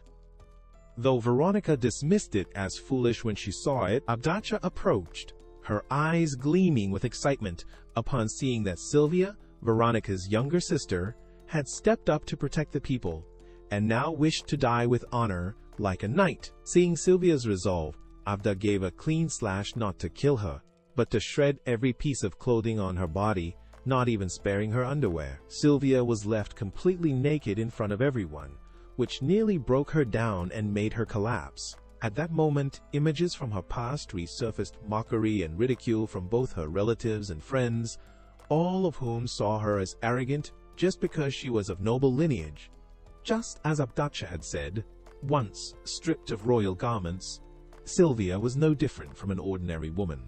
Though Veronica dismissed it as foolish when she saw it, Abdacha approached, her eyes gleaming with excitement upon seeing that Sylvia, Veronica's younger sister, had stepped up to protect the people, and now wished to die with honor like a knight. Seeing Sylvia's resolve, Abda gave a clean slash not to kill her, but to shred every piece of clothing on her body, not even sparing her underwear. Sylvia was left completely naked in front of everyone, which nearly broke her down and made her collapse. At that moment, images from her past resurfaced, mockery and ridicule from both her relatives and friends, all of whom saw her as arrogant just because she was of noble lineage. Just as Abdacha had said, once stripped of royal garments, Sylvia was no different from an ordinary woman.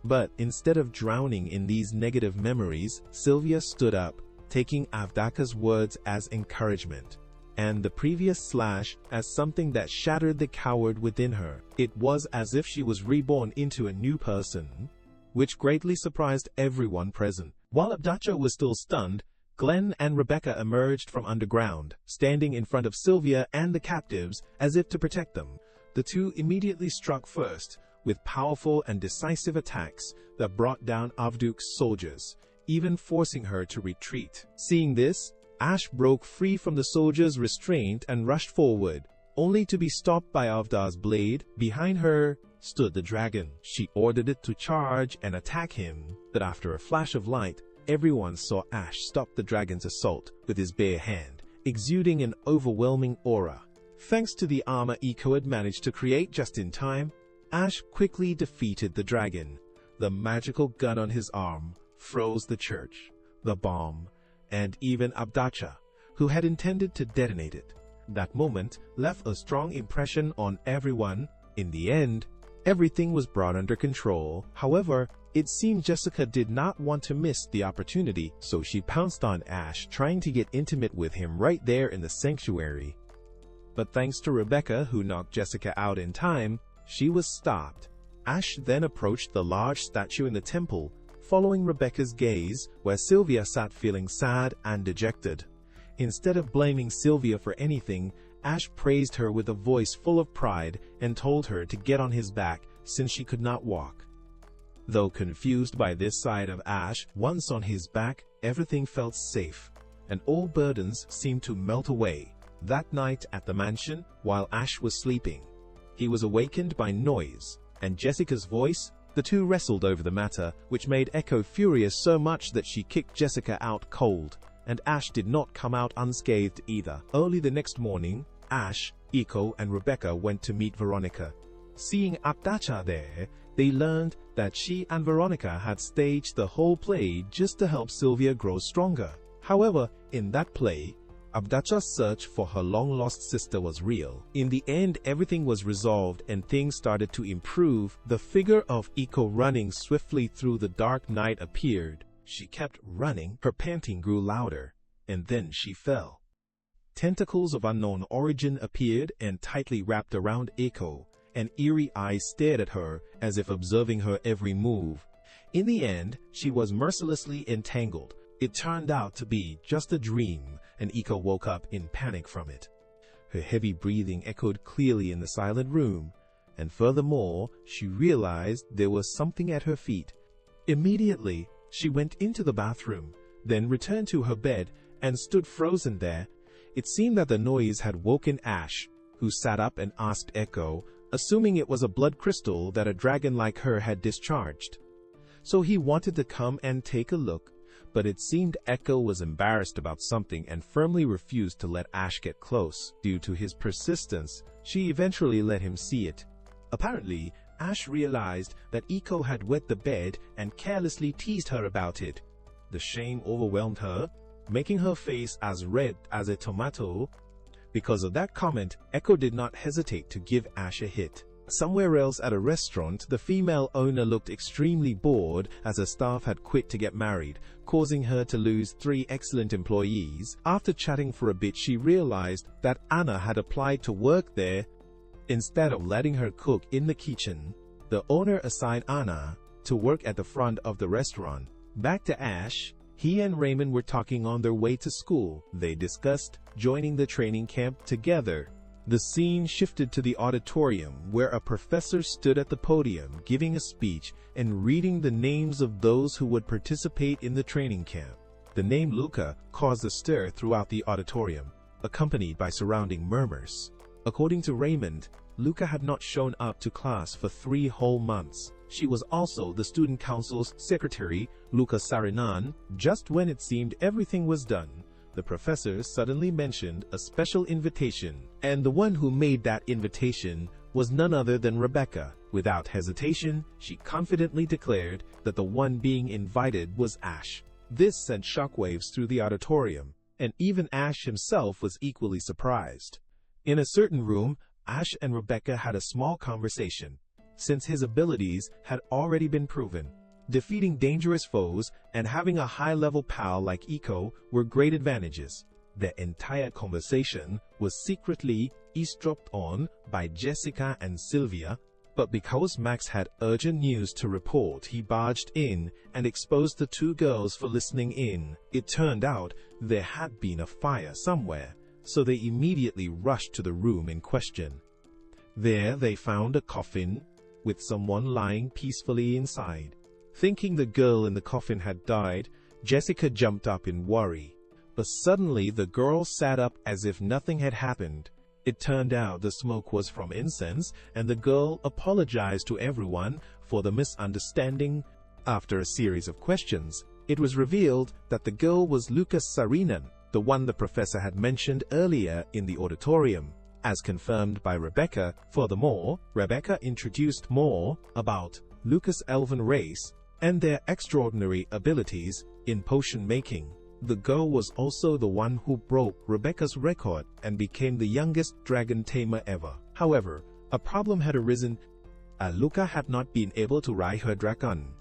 But instead of drowning in these negative memories, Sylvia stood up, taking Abdacha's words as encouragement, and the previous slash as something that shattered the coward within her. It was as if she was reborn into a new person, which greatly surprised everyone present. While Abdacha was still stunned, Glenn and Rebecca emerged from underground, standing in front of Sylvia and the captives as if to protect them. The two immediately struck first, with powerful and decisive attacks that brought down Avduk's soldiers, even forcing her to retreat. Seeing this, Ash broke free from the soldiers' restraint and rushed forward, only to be stopped by Avdar's blade. Behind her stood the dragon. She ordered it to charge and attack him, but after a flash of light, everyone saw Ash stop the dragon's assault with his bare hand, exuding an overwhelming aura. Thanks to the armor Eiko had managed to create just in time, Ash quickly defeated the dragon. The magical gun on his arm froze the church, the bomb, and even Abdacha, who had intended to detonate it. That moment left a strong impression on everyone. In the end, everything was brought under control. However, it seemed Jessica did not want to miss the opportunity, so she pounced on Ash, trying to get intimate with him right there in the sanctuary. But thanks to Rebecca, who knocked Jessica out in time, she was stopped. Ash then approached the large statue in the temple, following Rebecca's gaze, where Sylvia sat feeling sad and dejected. Instead of blaming Sylvia for anything, Ash praised her with a voice full of pride and told her to get on his back since she could not walk. Though confused by this side of Ash, once on his back, everything felt safe, and all burdens seemed to melt away. That night at the mansion, while Ash was sleeping, he was awakened by noise and Jessica's voice. The two wrestled over the matter, which made Echo furious so much that she kicked Jessica out cold, and Ash did not come out unscathed either. Early the next morning, Ash, Echo, and Rebecca went to meet Veronica. Seeing Abdacha there, they learned that she and Veronica had staged the whole play just to help Sylvia grow stronger. However, in that play, Abdacha's search for her long-lost sister was real. In the end, everything was resolved and things started to improve. The figure of Eiko running swiftly through the dark night appeared. She kept running, her panting grew louder, and then she fell. Tentacles of unknown origin appeared and tightly wrapped around Eiko, and eerie eyes stared at her as if observing her every move. In the end, she was mercilessly entangled. It turned out to be just a dream, and Eiko woke up in panic from it. Her heavy breathing echoed clearly in the silent room, and furthermore, she realized there was something at her feet. Immediately, she went into the bathroom, then returned to her bed and stood frozen there. It seemed that the noise had woken Ash, who sat up and asked Echo, assuming it was a blood crystal that a dragon like her had discharged. So he wanted to come and take a look, but it seemed Echo was embarrassed about something and firmly refused to let Ash get close. Due to his persistence, she eventually let him see it. Apparently, Ash realized that Echo had wet the bed and carelessly teased her about it. The shame overwhelmed her, making her face as red as a tomato. Because of that comment, Echo did not hesitate to give Ash a hit. Somewhere else at a restaurant, the female owner looked extremely bored as her staff had quit to get married, causing her to lose 3 excellent employees. After chatting for a bit, she realized that Anna had applied to work there. Instead of letting her cook in the kitchen, the owner assigned Anna to work at the front of the restaurant. Back to Ash, he and Raymond were talking on their way to school. They discussed joining the training camp together. The scene shifted to the auditorium, where a professor stood at the podium giving a speech and reading the names of those who would participate in the training camp. The name Luca caused a stir throughout the auditorium, accompanied by surrounding murmurs. According to Raymond, Luca had not shown up to class for 3 whole months. She was also the student council's secretary, Luca Sarinan. Just when it seemed everything was done, the professor suddenly mentioned a special invitation, and the one who made that invitation was none other than Rebecca. Without hesitation, she confidently declared that the one being invited was Ash. This sent shockwaves through the auditorium, and even Ash himself was equally surprised. In a certain room, Ash and Rebecca had a small conversation. Since his abilities had already been proven, defeating dangerous foes and having a high-level pal like Iko were great advantages. The entire conversation was secretly eavesdropped on by Jessica and Sylvia, but because Max had urgent news to report, he barged in and exposed the two girls for listening in. It turned out there had been a fire somewhere, so they immediately rushed to the room in question. There they found a coffin with someone lying peacefully inside. Thinking the girl in the coffin had died, Jessica jumped up in worry. But suddenly the girl sat up as if nothing had happened. It turned out the smoke was from incense, and the girl apologized to everyone for the misunderstanding. After a series of questions, it was revealed that the girl was Lucas Sarinen, the one the professor had mentioned earlier in the auditorium. As confirmed by Rebecca, furthermore, Rebecca introduced more about Lucas' elven race and their extraordinary abilities in potion making. The girl was also the one who broke Rebecca's record and became the youngest dragon tamer ever. However, a problem had arisen. Luca had not been able to ride her dragon,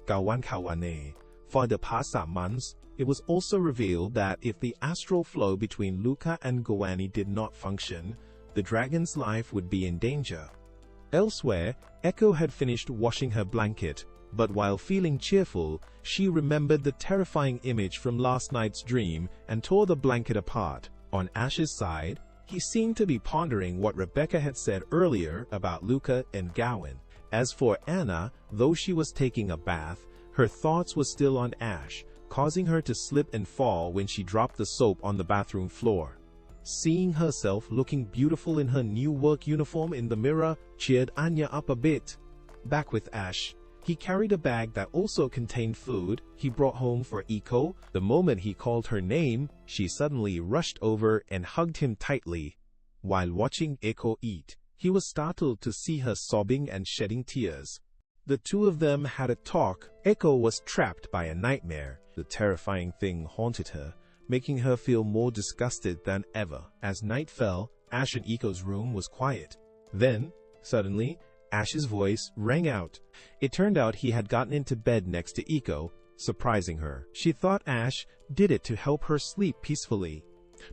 Kawane, for the past 3 months. It was also revealed that if the astral flow between Luca and Gawani did not function, the dragon's life would be in danger. Elsewhere, Echo had finished washing her blanket, but while feeling cheerful, she remembered the terrifying image from last night's dream and tore the blanket apart. On Ash's side, he seemed to be pondering what Rebecca had said earlier about Luca and Gawain. As for Anna, though she was taking a bath, her thoughts were still on Ash, causing her to slip and fall when she dropped the soap on the bathroom floor. Seeing herself looking beautiful in her new work uniform in the mirror cheered Anya up a bit. Back with Ash, he carried a bag that also contained food he brought home for Iko. The moment he called her name, she suddenly rushed over and hugged him tightly. While watching Iko eat, he was startled to see her sobbing and shedding tears. The two of them had a talk. Iko was trapped by a nightmare. The terrifying thing haunted her, making her feel more disgusted than ever. As night fell, Ash and Iko's room was quiet. Then, suddenly, Ash's voice rang out. It turned out he had gotten into bed next to Iko, surprising her. She thought Ash did it to help her sleep peacefully,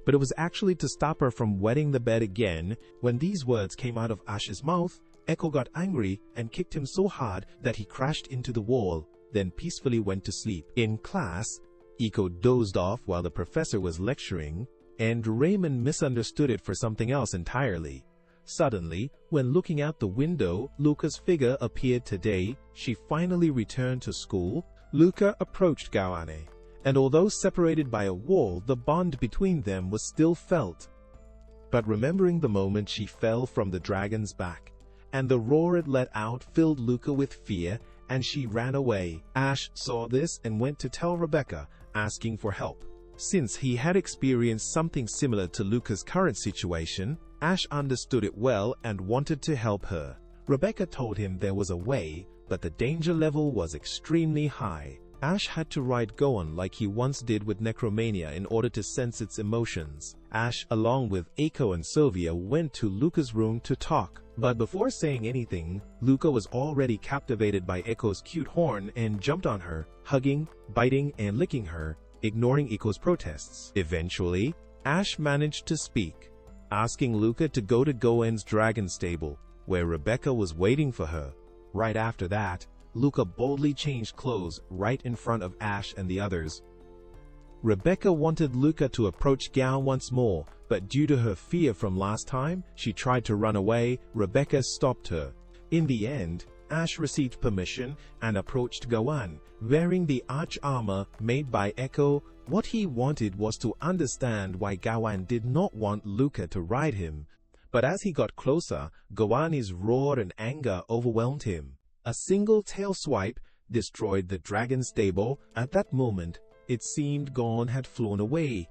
but it was actually to stop her from wetting the bed again. When these words came out of Ash's mouth, Echo got angry and kicked him so hard that he crashed into the wall, then peacefully went to sleep. In class, Iko dozed off while the professor was lecturing, and Raymond misunderstood it for something else entirely. Suddenly, when looking out the window, Luca's figure appeared today. She finally returned to school. Luca approached Gawane, and although separated by a wall, the bond between them was still felt. But remembering the moment she fell from the dragon's back, and the roar it let out filled Luca with fear, and she ran away. Ash saw this and went to tell Rebecca, asking for help. Since he had experienced something similar to Luca's current situation, Ash understood it well and wanted to help her. Rebecca told him there was a way, but the danger level was extremely high. Ash had to ride Gohan like he once did with Necromania in order to sense its emotions. Ash, along with Eiko and Sylvia, went to Luca's room to talk. But before saying anything, Luca was already captivated by Eiko's cute horn and jumped on her, hugging, biting, and licking her, ignoring Eiko's protests. Eventually, Ash managed to speak, asking Luca to go to Gohan's dragon stable, where Rebecca was waiting for her. Right after that, Luca boldly changed clothes right in front of Ash and the others. Rebecca wanted Luca to approach Gohan once more, but due to her fear from last time, she tried to run away. Rebecca stopped her. In the end, Ash received permission and approached Gohan, wearing the arch armor made by Echo. What he wanted was to understand why Gohan did not want Luca to ride him. But as he got closer, Gohan's roar and anger overwhelmed him. A single tail swipe destroyed the dragon stable. At that moment, it seemed Gohan had flown away.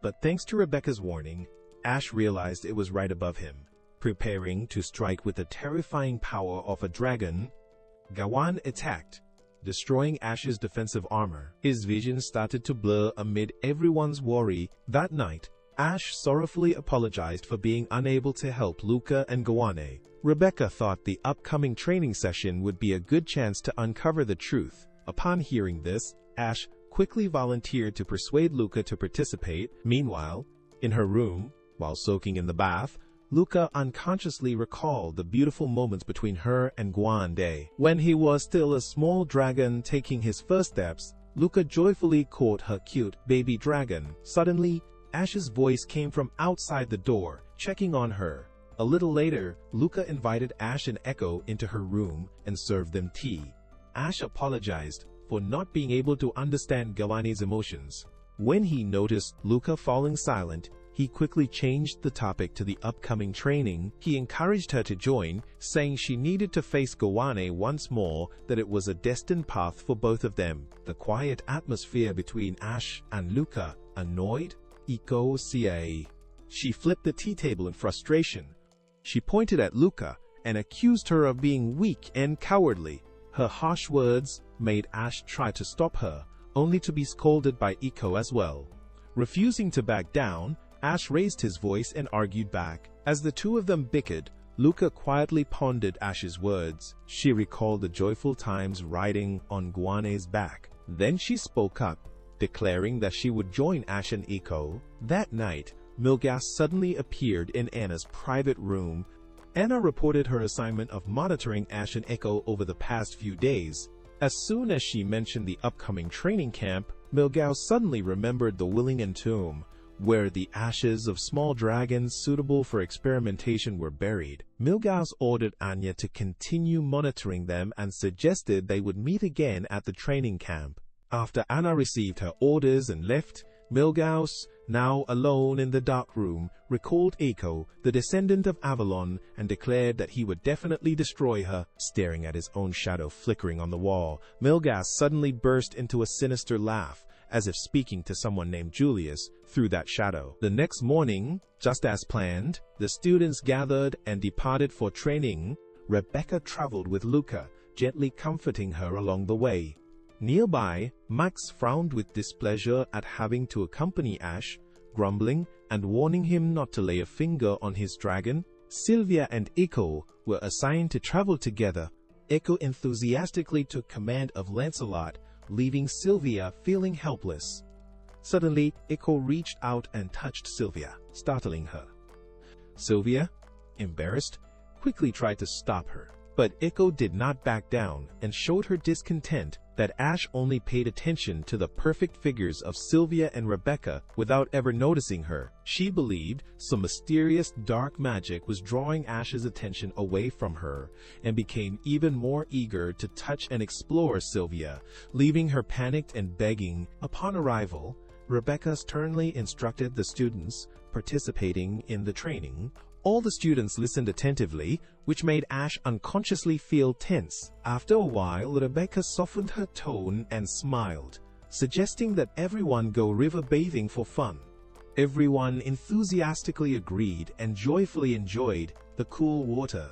but thanks to Rebecca's warning, Ash realized it was right above him. Preparing to strike with the terrifying power of a dragon, Gawain attacked, destroying Ash's defensive armor. His vision started to blur amid everyone's worry. That night, Ash sorrowfully apologized for being unable to help Luca and Gawain. Rebecca thought the upcoming training session would be a good chance to uncover the truth. Upon hearing this, Ash quickly volunteered to persuade Luca to participate. Meanwhile, in her room, while soaking in the bath, Luca unconsciously recalled the beautiful moments between her and Gawain. When he was still a small dragon taking his first steps, Luca joyfully caught her cute baby dragon. Suddenly, Ash's voice came from outside the door, checking on her. A little later, Luca invited Ash and Echo into her room and served them tea. Ash apologized for not being able to understand Gawain's emotions. When he noticed Luca falling silent, he quickly changed the topic to the upcoming training. He encouraged her to join, saying she needed to face Gawain once more, that it was a destined path for both of them. The quiet atmosphere between Ash and Luca annoyed Echo. She flipped the tea table in frustration. She pointed at Luca and accused her of being weak and cowardly. Her harsh words made Ash try to stop her, only to be scolded by Echo as well. Refusing to back down, Ash raised his voice and argued back. As the two of them bickered, Luca quietly pondered Ash's words. She recalled the joyful times riding on Gawain's back. Then she spoke up, declaring that she would join Ash and Echo. That night, Milgas suddenly appeared in Anna's private room. Anna reported her assignment of monitoring Ash and Echo over the past few days. As soon as she mentioned the upcoming training camp, Milgas suddenly remembered the Willing Tomb, where the ashes of small dragons suitable for experimentation were buried. Milgas ordered Anya to continue monitoring them and suggested they would meet again at the training camp. After Anna received her orders and left, Milgas, now alone in the dark room, recalled Echo, the descendant of Avalon, and declared that he would definitely destroy her. Staring at his own shadow flickering on the wall, Milgas suddenly burst into a sinister laugh, as if speaking to someone named Julius through that shadow. The next morning, just as planned, the students gathered and departed for training. Rebecca traveled with Luca, gently comforting her along the way. Nearby, Max frowned with displeasure at having to accompany Ash, grumbling and warning him not to lay a finger on his dragon. Sylvia and Echo were assigned to travel together. Echo enthusiastically took command of Lancelot, leaving Sylvia feeling helpless. Suddenly, Echo reached out and touched Sylvia, startling her. Sylvia, embarrassed, quickly tried to stop her, but Echo did not back down and showed her discontent that Ash only paid attention to the perfect figures of Sylvia and Rebecca without ever noticing her. She believed some mysterious dark magic was drawing Ash's attention away from her, and became even more eager to touch and explore Sylvia, leaving her panicked and begging. Upon arrival, Rebecca sternly instructed the students participating in the training. All the students listened attentively, which made Ash unconsciously feel tense. After a while, Rebecca softened her tone and smiled, suggesting that everyone go river bathing for fun. Everyone enthusiastically agreed and joyfully enjoyed the cool water.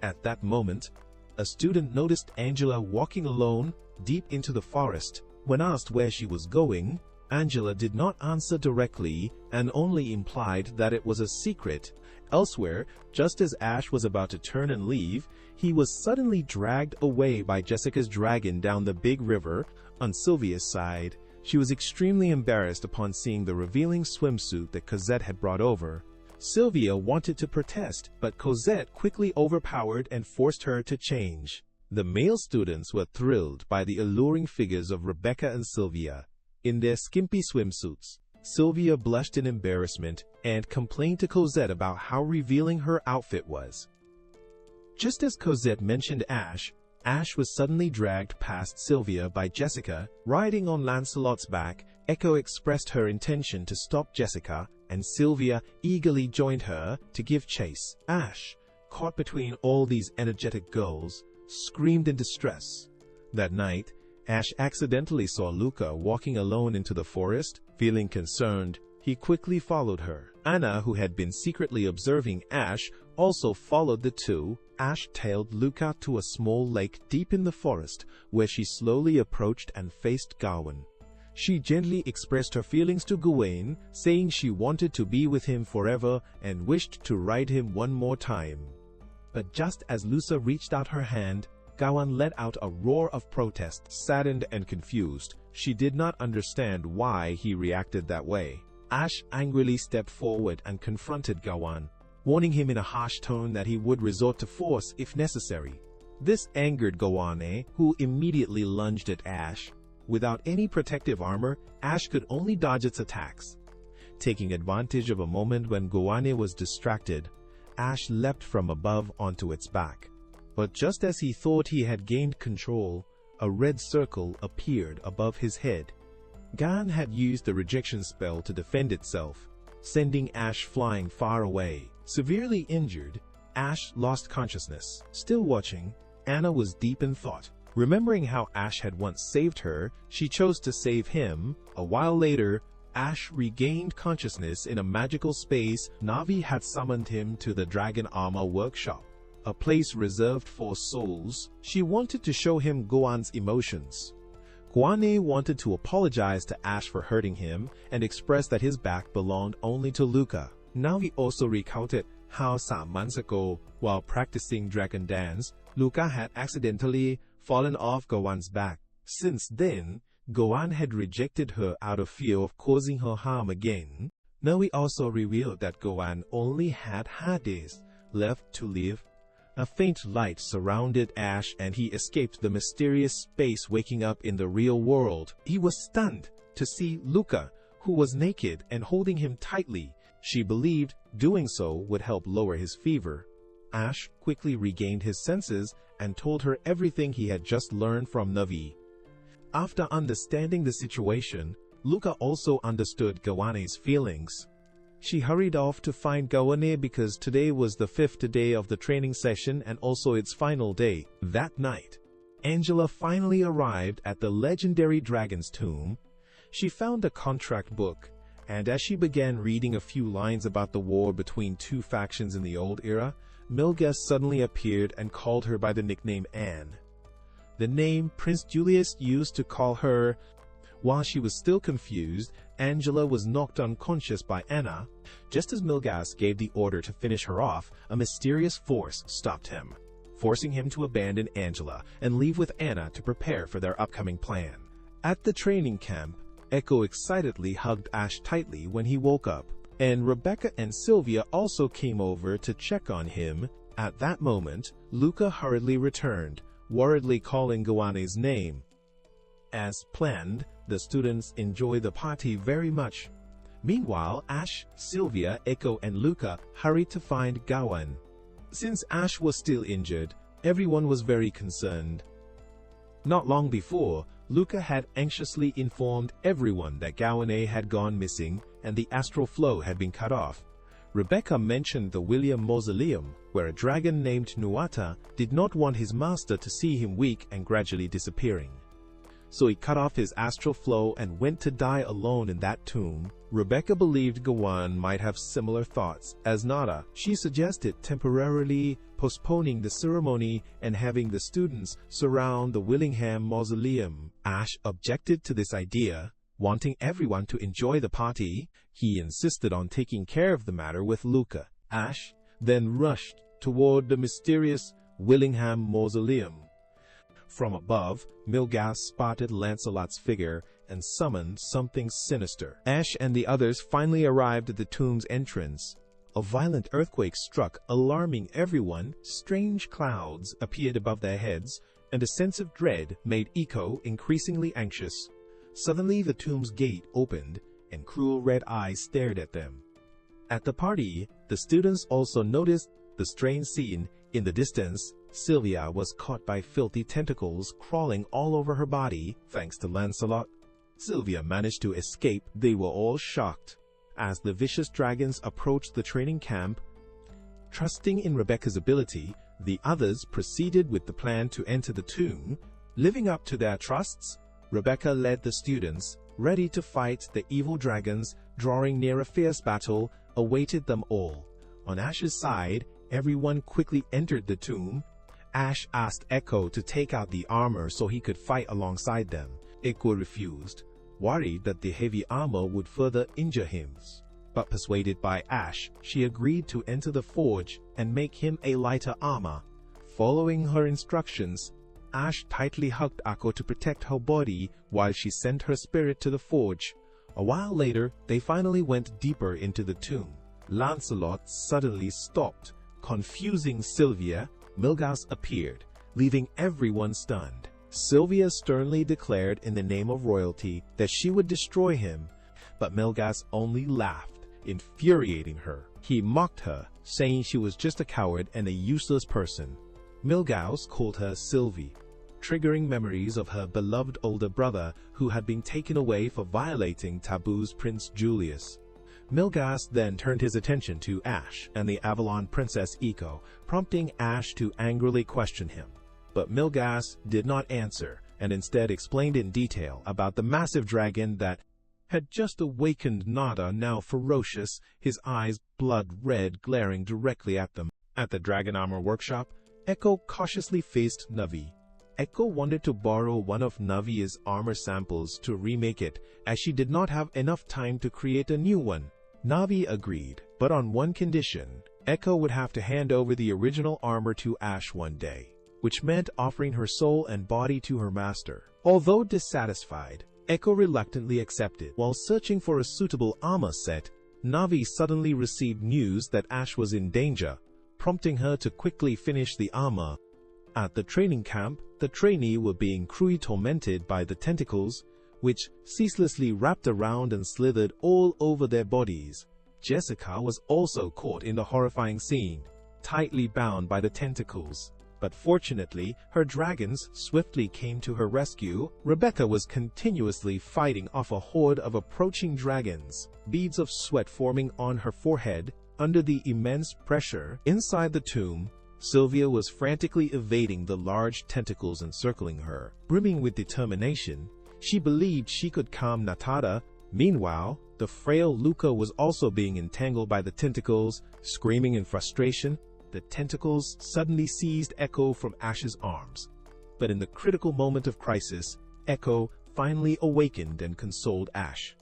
At that moment, a student noticed Angela walking alone deep into the forest. When asked where she was going, Angela did not answer directly and only implied that it was a secret. Elsewhere, just as Ash was about to turn and leave, he was suddenly dragged away by Jessica's dragon down the big river. On Sylvia's side, she was extremely embarrassed upon seeing the revealing swimsuit that Cosette had brought over. Sylvia wanted to protest, but Cosette quickly overpowered and forced her to change. The male students were thrilled by the alluring figures of Rebecca and Sylvia in their skimpy swimsuits. Sylvia blushed in embarrassment and complained to Cosette about how revealing her outfit was. Just as Cosette mentioned Ash, Ash was suddenly dragged past Sylvia by Jessica. Riding on Lancelot's back, Echo expressed her intention to stop Jessica, and Sylvia eagerly joined her to give chase. Ash, caught between all these energetic girls, screamed in distress. That night, Ash accidentally saw Luca walking alone into the forest. Feeling concerned, he He quickly followed her. Anna, who had been secretly observing Ash, also followed the two. Ash tailed Luca to a small lake deep in the forest, where she slowly approached and faced Gawain. She gently expressed her feelings to Gawain, saying she wanted to be with him forever and wished to ride him one more time. But just as Luca reached out her hand, Gawain let out a roar of protest. Saddened and confused, she did not understand why he reacted that way. Ash angrily stepped forward and confronted Gawain, warning him in a harsh tone that he would resort to force if necessary. This angered Gawain, who immediately lunged at Ash. Without any protective armor, Ash could only dodge its attacks. Taking advantage of a moment when Gawain was distracted, Ash leapt from above onto its back. But just as he thought he had gained control, a red circle appeared above his head. Gawain had used the rejection spell to defend itself, sending Ash flying far away. Severely injured, Ash lost consciousness. Still watching, Anna was deep in thought. Remembering how Ash had once saved her, she chose to save him. A while later, Ash regained consciousness in a magical space. Navi had summoned him to the Dragon Armor Workshop, a place reserved for souls. She wanted to show him Gawain's emotions. Gawain wanted to apologize to Ash for hurting him and express that his back belonged only to Luca. Navi also recounted how 3 months ago, while practicing dragon dance, Luca had accidentally fallen off Gawain's back. Since then, Gawain had rejected her out of fear of causing her harm again. Navi also revealed that Gawain only had Hades left to live. A faint light surrounded Ash and he escaped the mysterious space, waking up in the real world. He was stunned to see Luca, who was naked and holding him tightly. She believed doing so would help lower his fever. Ash quickly regained his senses and told her everything he had just learned from Navi. After understanding the situation, Luca also understood Gawain's feelings. She hurried off to find Gawain because today was the 5th day of the training session and also its final day. That night, Angela finally arrived at the legendary dragon's tomb. She found a contract book, and as she began reading a few lines about the war between two factions in the old era, Milgas suddenly appeared and called her by the nickname Anne, the name Prince Julius used to call her. While she was still confused, Angela was knocked unconscious by Anna. Just as Milgas gave the order to finish her off, a mysterious force stopped him, forcing him to abandon Angela and leave with Anna to prepare for their upcoming plan. At the training camp, Echo excitedly hugged Ash tightly when he woke up, and Rebecca and Sylvia also came over to check on him. At that moment, Luca hurriedly returned, worriedly calling Gawain's name. As planned, the students enjoyed the party very much. Meanwhile, Ash, Sylvia, Echo, and Luca hurried to find Gawain. Since Ash was still injured, everyone was very concerned. Not long before, Luca had anxiously informed everyone that Gawain had gone missing and the astral flow had been cut off. Rebecca mentioned the William Mausoleum, where a dragon named Nuata did not want his master to see him weak and gradually disappearing. So he cut off his astral flow and went to die alone in that tomb. Rebecca believed Gawain might have similar thoughts as Nada. She suggested temporarily postponing the ceremony and having the students surround the Willingham Mausoleum. Ash objected to this idea, wanting everyone to enjoy the party. He insisted on taking care of the matter with Luca. Ash then rushed toward the mysterious Willingham Mausoleum. From above, Milgas spotted Lancelot's figure and summoned something sinister. Ash and the others finally arrived at the tomb's entrance. A violent earthquake struck, alarming everyone. Strange clouds appeared above their heads, and a sense of dread made Echo increasingly anxious. Suddenly, the tomb's gate opened, and cruel red eyes stared at them. At the party, the students also noticed the strange scene. In the distance, Sylvia was caught by filthy tentacles crawling all over her body. Thanks to Lancelot, Sylvia managed to escape. They were all shocked. As the vicious dragons approached the training camp, trusting in Rebecca's ability, the others proceeded with the plan to enter the tomb. Living up to their trusts, Rebecca led the students, ready to fight the evil dragons. drawing near a fierce battle, awaited them all. On Ash's side, everyone quickly entered the tomb. Ash asked Echo to take out the armor so he could fight alongside them. Echo refused, worried that the heavy armor would further injure him. But persuaded by Ash, she agreed to enter the forge and make him a lighter armor. Following her instructions, Ash tightly hugged Echo to protect her body while she sent her spirit to the forge. A while later, they finally went deeper into the tomb. Lancelot suddenly stopped. Confusing Sylvia, Milgauss appeared, leaving everyone stunned. Sylvia sternly declared in the name of royalty that she would destroy him, but Milgauss only laughed, infuriating her. He mocked her, saying she was just a coward and a useless person. Milgauss called her Sylvie, triggering memories of her beloved older brother who had been taken away for violating taboos, Prince Julius. Milgauss then turned his attention to Ash and the Avalon Princess Echo, prompting Ash to angrily question him. But Milgauss did not answer, and instead explained in detail about the massive dragon that had just awakened. Nada, now ferocious, his eyes blood red, glaring directly at them. At the Dragon Armor Workshop, Echo cautiously faced Navi. Echo wanted to borrow one of Navi's armor samples to remake it, as she did not have enough time to create a new one. Navi agreed, but on one condition: Echo would have to hand over the original armor to Ash one day, which meant offering her soul and body to her master. Although dissatisfied, Echo reluctantly accepted. While searching for a suitable armor set, Navi suddenly received news that Ash was in danger, prompting her to quickly finish the armor. At the training camp, the trainee were being cruelly tormented by the tentacles, which ceaselessly wrapped around and slithered all over their bodies. Jessica was also caught in the horrifying scene, tightly bound by the tentacles. But fortunately, her dragons swiftly came to her rescue. Rebecca was continuously fighting off a horde of approaching dragons, beads of sweat forming on her forehead under the immense pressure. Inside the tomb, Sylvia was frantically evading the large tentacles encircling her. Brimming with determination, she believed she could calm Natada. Meanwhile, the frail Luca was also being entangled by the tentacles. Screaming in frustration, the tentacles suddenly seized Echo from Ash's arms. But in the critical moment of crisis, Echo finally awakened and consoled Ash.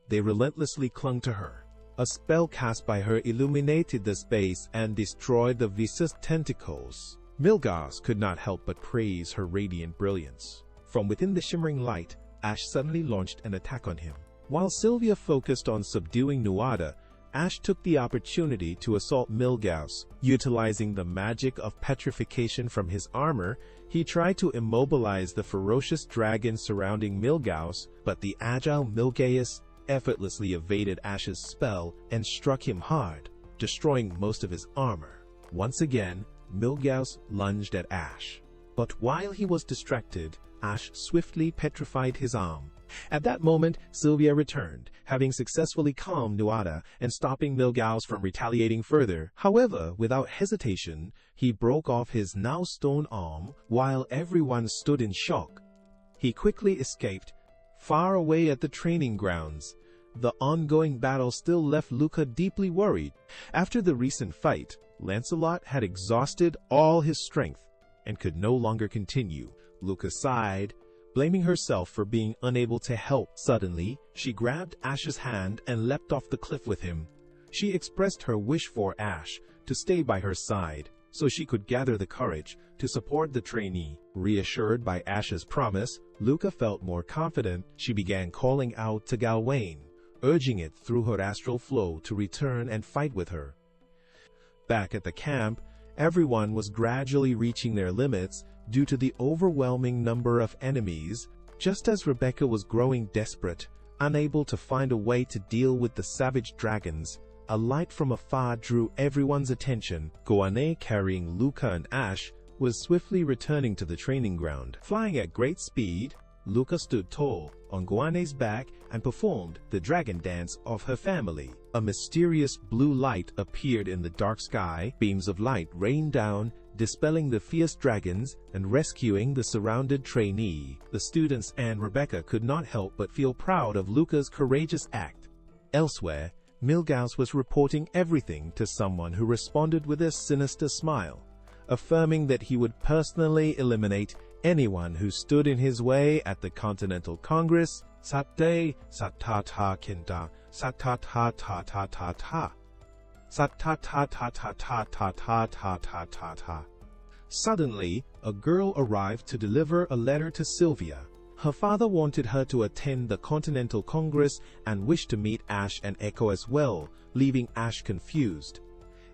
They relentlessly clung to her. A spell cast by her illuminated the space and destroyed the viscous tentacles. Milgauss could not help but praise her radiant brilliance. From within the shimmering light, Ash suddenly launched an attack on him. While Sylvia focused on subduing Nuada, Ash took the opportunity to assault Milgauss. Utilizing the magic of petrification from his armor, he tried to immobilize the ferocious dragon surrounding Milgauss, but the agile Milgauss effortlessly evaded Ash's spell and struck him hard, destroying most of his armor. Once again, Milgauss lunged at Ash. But while he was distracted, Ash swiftly petrified his arm. At that moment, Sylvia returned, having successfully calmed Nuada and stopping Milgauss from retaliating further. However, without hesitation, he broke off his now stone arm while everyone stood in shock. He quickly escaped, far away at the training grounds. The ongoing battle still left Luca deeply worried. After the recent fight, Lancelot had exhausted all his strength and could no longer continue. Luca sighed, blaming herself for being unable to help. Suddenly, she grabbed Ash's hand and leapt off the cliff with him. She expressed her wish for Ash to stay by her side, so she could gather the courage to support the trainee. Reassured by Ash's promise, Luca felt more confident. She began calling out to Gawain, urging it through her astral flow to return and fight with her. Back at the camp, everyone was gradually reaching their limits due to the overwhelming number of enemies. Just as Rebecca was growing desperate, unable to find a way to deal with the savage dragons, a light from afar drew everyone's attention. Gawain, carrying Luca and Ash, was swiftly returning to the training ground. Flying at great speed, Luca stood tall on Gawain's back and performed the dragon dance of her family. A mysterious blue light appeared in the dark sky. Beams of light rained down, dispelling the fierce dragons and rescuing the surrounded trainee. The students and Rebecca could not help but feel proud of Luca's courageous act. Elsewhere, Milgauss was reporting everything to someone who responded with a sinister smile, affirming that he would personally eliminate anyone who stood in his way at the Continental Congress. Satte satata kinta satata ta ta ta ta satata ta ta ta ta ta ta ta ta ta. Suddenly, a girl arrived to deliver a letter to Sylvia. Her father wanted her to attend the Continental Congress and wished to meet Ash and Echo as well, leaving Ash confused.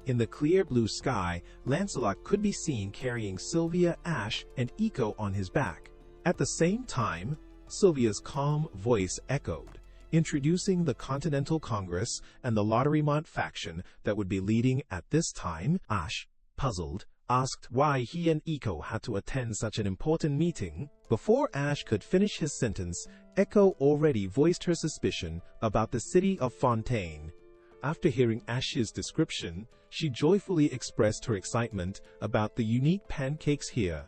In the clear blue sky, Lancelot could be seen carrying Sylvia, Ash, and Echo on his back. At the same time, Sylvia's calm voice echoed, introducing the Continental Congress and the Lotterimont faction that would be leading at this time. Ash, puzzled, asked why he and Echo had to attend such an important meeting. Before Ash could finish his sentence, Echo already voiced her suspicion about the city of Fontaine. After hearing Ash's description, she joyfully expressed her excitement about the unique pancakes here.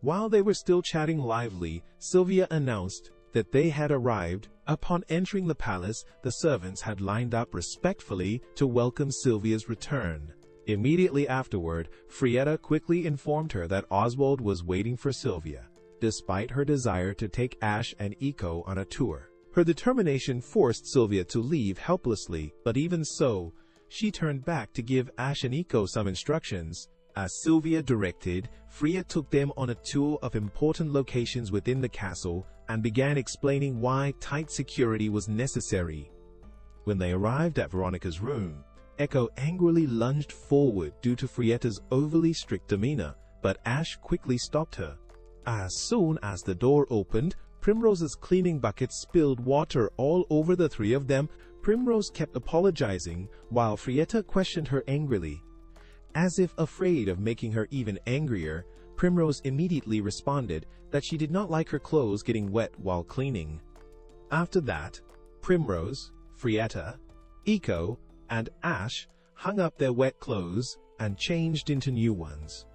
While they were still chatting lively, Sylvia announced that they had arrived. Upon entering the palace, the servants had lined up respectfully to welcome Sylvia's return. Immediately afterward, Frietta quickly informed her that Oswald was waiting for Sylvia, despite her desire to take Ash and Echo on a tour. Her determination forced Sylvia to leave helplessly, but even so, she turned back to give Ash and Echo some instructions. As Sylvia directed, Freya took them on a tour of important locations within the castle and began explaining why tight security was necessary. When they arrived at Veronica's room, Echo angrily lunged forward due to Frietta's overly strict demeanor, but Ash quickly stopped her. As soon as the door opened, Primrose's cleaning bucket spilled water all over the three of them. Primrose kept apologizing, while Frietta questioned her angrily. As if afraid of making her even angrier, Primrose immediately responded that she did not like her clothes getting wet while cleaning. After that, Primrose, Frietta, Echo, and Ash hung up their wet clothes and changed into new ones.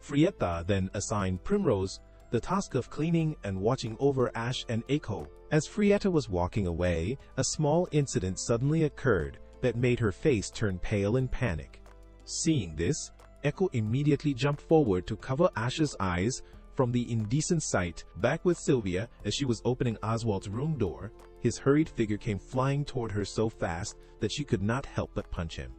Frietta then assigned Primrose the task of cleaning and watching over Ash and Echo. As Frietta was walking away, a small incident suddenly occurred that made her face turn pale in panic. Seeing this, Echo immediately jumped forward to cover Ash's eyes from the indecent sight. Back with Sylvia, as she was opening Oswald's room door, his hurried figure came flying toward her so fast that she could not help but punch him.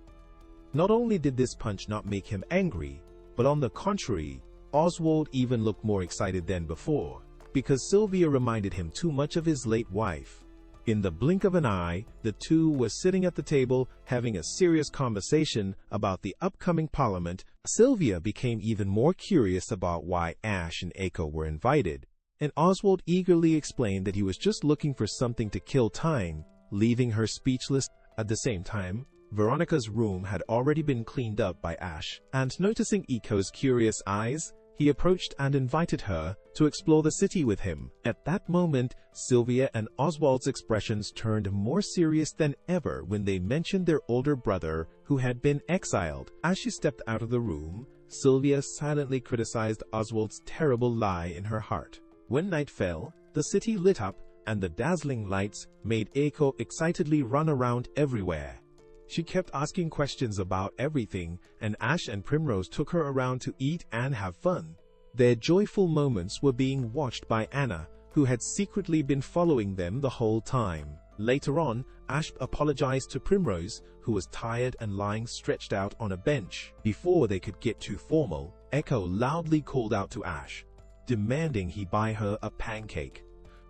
Not only did this punch not make him angry, but on the contrary, Oswald even looked more excited than before, because Sylvia reminded him too much of his late wife. In the blink of an eye, the two were sitting at the table having a serious conversation about the upcoming parliament. Sylvia became even more curious about why Ash and Echo were invited, and Oswald eagerly explained that he was just looking for something to kill time, leaving her speechless. At the same time, Veronica's room had already been cleaned up by Ash, and noticing Echo's curious eyes, he approached and invited her to explore the city with him. At that moment, Sylvia and Oswald's expressions turned more serious than ever when they mentioned their older brother who had been exiled. As she stepped out of the room, Sylvia silently criticized Oswald's terrible lie in her heart. When night fell, the city lit up, and the dazzling lights made Echo excitedly run around everywhere. She kept asking questions about everything, and Ash and Primrose took her around to eat and have fun. Their joyful moments were being watched by Anna, who had secretly been following them the whole time. Later on, Ash apologized to Primrose, who was tired and lying stretched out on a bench. Before they could get too formal, Echo loudly called out to Ash, demanding he buy her a pancake.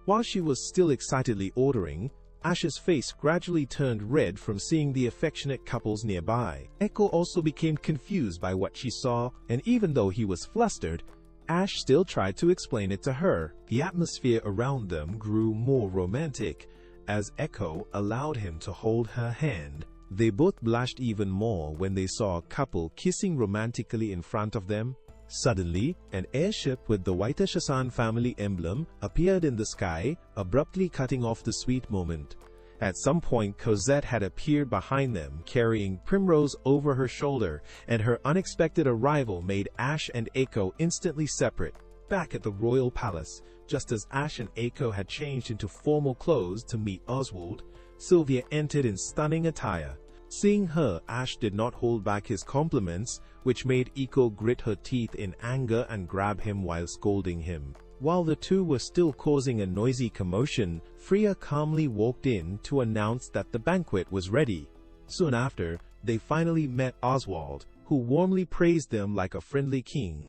While she was still excitedly ordering, Ash's face gradually turned red from seeing the affectionate couples nearby. Echo also became confused by what she saw, and even though he was flustered, Ash still tried to explain it to her. The atmosphere around them grew more romantic as Echo allowed him to hold her hand. They both blushed even more when they saw a couple kissing romantically in front of them. Suddenly, an airship with the White-Shassan family emblem appeared in the sky, abruptly cutting off the sweet moment. At some point, Cosette had appeared behind them, carrying Primrose over her shoulder, and her unexpected arrival made Ash and Echo instantly separate. Back at the royal palace, just as Ash and Echo had changed into formal clothes to meet Oswald, Sylvia entered in stunning attire. Seeing her, Ash did not hold back his compliments, which made Eiko grit her teeth in anger and grab him while scolding him. While the two were still causing a noisy commotion, Freya calmly walked in to announce that the banquet was ready. Soon after, they finally met Oswald, who warmly praised them like a friendly king.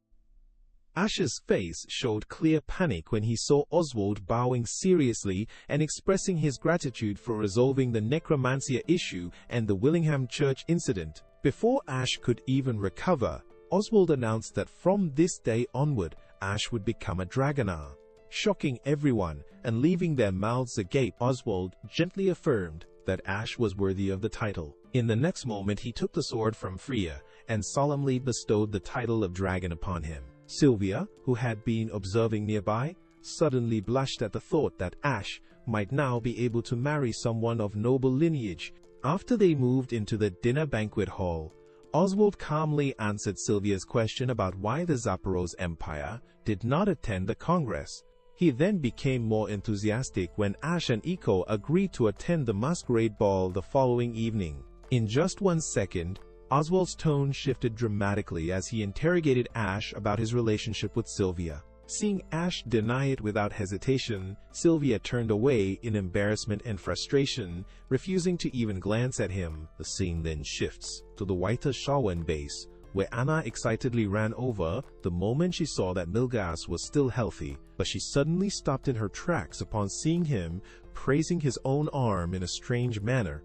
Ash's face showed clear panic when he saw Oswald bowing seriously and expressing his gratitude for resolving the necromancer issue and the Willingham Church incident. Before Ash could even recover, Oswald announced that from this day onward, Ash would become a Dragonar. Shocking everyone and leaving their mouths agape, Oswald gently affirmed that Ash was worthy of the title. In the next moment, he took the sword from Freya and solemnly bestowed the title of dragon upon him. Sylvia, who had been observing nearby, suddenly blushed at the thought that Ash might now be able to marry someone of noble lineage. After they moved into the dinner banquet hall, Oswald calmly answered Sylvia's question about why the Zaporo's Empire did not attend the Congress. He then became more enthusiastic when Ash and Eiko agreed to attend the masquerade ball the following evening. In just 1 second, Oswald's tone shifted dramatically as he interrogated Ash about his relationship with Sylvia. Seeing Ash deny it without hesitation, Sylvia turned away in embarrassment and frustration, refusing to even glance at him. The scene then shifts to the Whiter Shawan base, where Anna excitedly ran over the moment she saw that Milgas was still healthy, but she suddenly stopped in her tracks upon seeing him praising his own arm in a strange manner.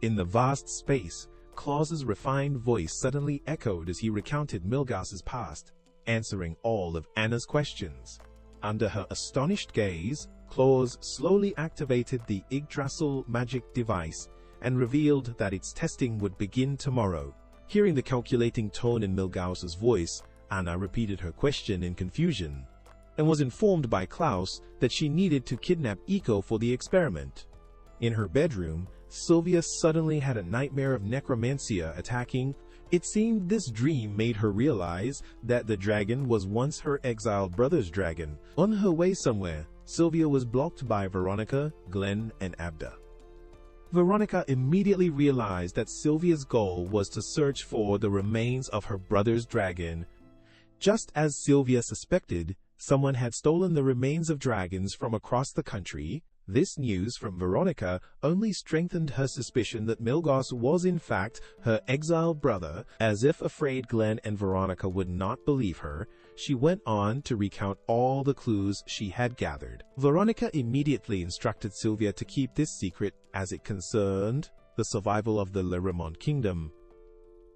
In the vast space, Claus's refined voice suddenly echoed as he recounted Milgas's past, answering all of Anna's questions. Under her astonished gaze, Claus slowly activated the Yggdrasil magic device and revealed that its testing would begin tomorrow. Hearing the calculating tone in Milgas's voice, Anna repeated her question in confusion, and was informed by Klaus that she needed to kidnap Eiko for the experiment. In her bedroom, Sylvia suddenly had a nightmare of necromancer attacking. It seemed this dream made her realize that the dragon was once her exiled brother's dragon. On her way somewhere, Sylvia was blocked by Veronica, Glenn, and Abda. Veronica immediately realized that Sylvia's goal was to search for the remains of her brother's dragon. Just as Sylvia suspected, someone had stolen the remains of dragons from across the country. This news from Veronica only strengthened her suspicion that Milgas was in fact her exiled brother. As if afraid Glenn and Veronica would not believe her, she went on to recount all the clues she had gathered. Veronica immediately instructed Sylvia to keep this secret as it concerned the survival of the Lerimont kingdom.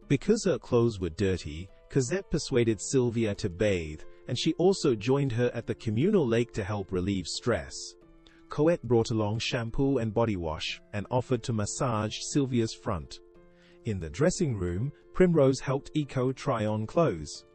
Because her clothes were dirty, Cosette persuaded Sylvia to bathe, and she also joined her at the communal lake to help relieve stress. Coette brought along shampoo and body wash and offered to massage Sylvia's front. In the dressing room, Primrose helped Eiko try on clothes.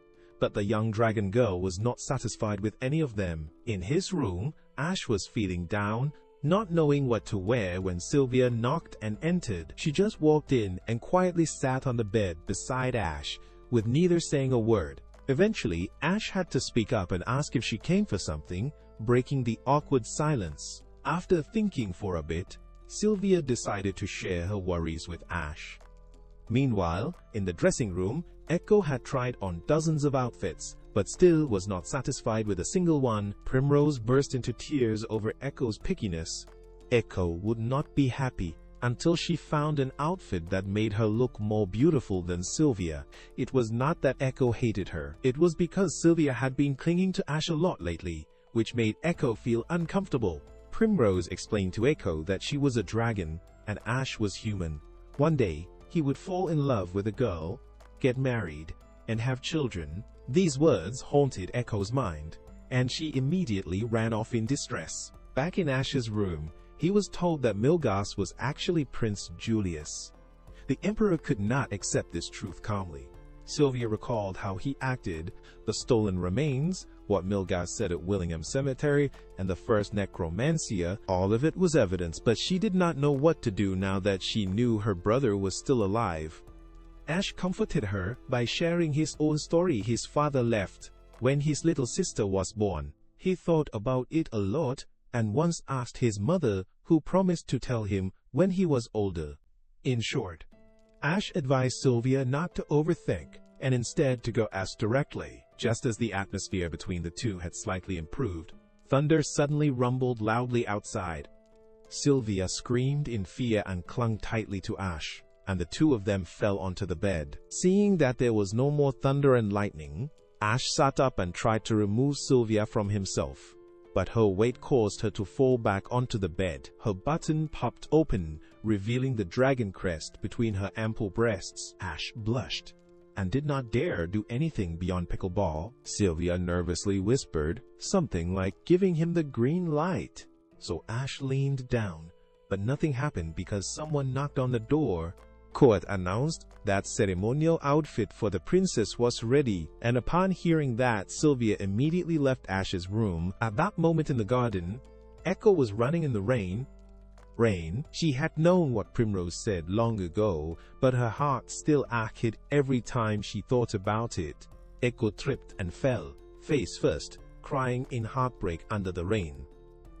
But the young dragon girl was not satisfied with any of them. In his room, Ash was feeling down, not knowing what to wear when Sylvia knocked and entered. She just walked in and quietly sat on the bed beside Ash, with neither saying a word. Eventually, Ash had to speak up and ask if she came for something, breaking the awkward silence. After thinking for a bit, Sylvia decided to share her worries with Ash. Meanwhile, in the dressing room, Eiko had tried on dozens of outfits, but still was not satisfied with a single one. Primrose burst into tears over Eiko's pickiness. Eiko would not be happy until she found an outfit that made her look more beautiful than Sylvia. It was not that Eiko hated her. It was because Sylvia had been clinging to Ash a lot lately, which made Eiko feel uncomfortable. Primrose explained to Eiko that she was a dragon and Ash was human. One day, he would fall in love with a girl, get married, and have children. These words haunted Eiko's mind, and she immediately ran off in distress. Back in Ash's room, he was told that Milgas was actually Prince Julius. The Emperor could not accept this truth calmly. Sylvia recalled how he acted, the stolen remains, what Milgas said at Willingham Cemetery, and the first necromancer. All of it was evidence, but she did not know what to do now that she knew her brother was still alive. Ash comforted her by sharing his own story. His father left when his little sister was born. He thought about it a lot and once asked his mother, who promised to tell him when he was older. In short, Ash advised Sylvia not to overthink and instead to go ask directly. Just as the atmosphere between the two had slightly improved, thunder suddenly rumbled loudly outside. Sylvia screamed in fear and clung tightly to Ash, and the two of them fell onto the bed. Seeing that there was no more thunder and lightning, Ash sat up and tried to remove Sylvia from himself, but her weight caused her to fall back onto the bed. Her button popped open, revealing the dragon crest between her ample breasts. Ash blushed and did not dare do anything beyond pickleball. Sylvia nervously whispered something like giving him the green light. So Ash leaned down, but nothing happened because someone knocked on the door. Court announced that ceremonial outfit for the princess was ready, and upon hearing that, Sylvia immediately left Ash's room. At that moment in the garden, Echo was running in the rain. She had known what Primrose said long ago, but her heart still ached every time she thought about it. Echo tripped and fell, face first, crying in heartbreak under the rain.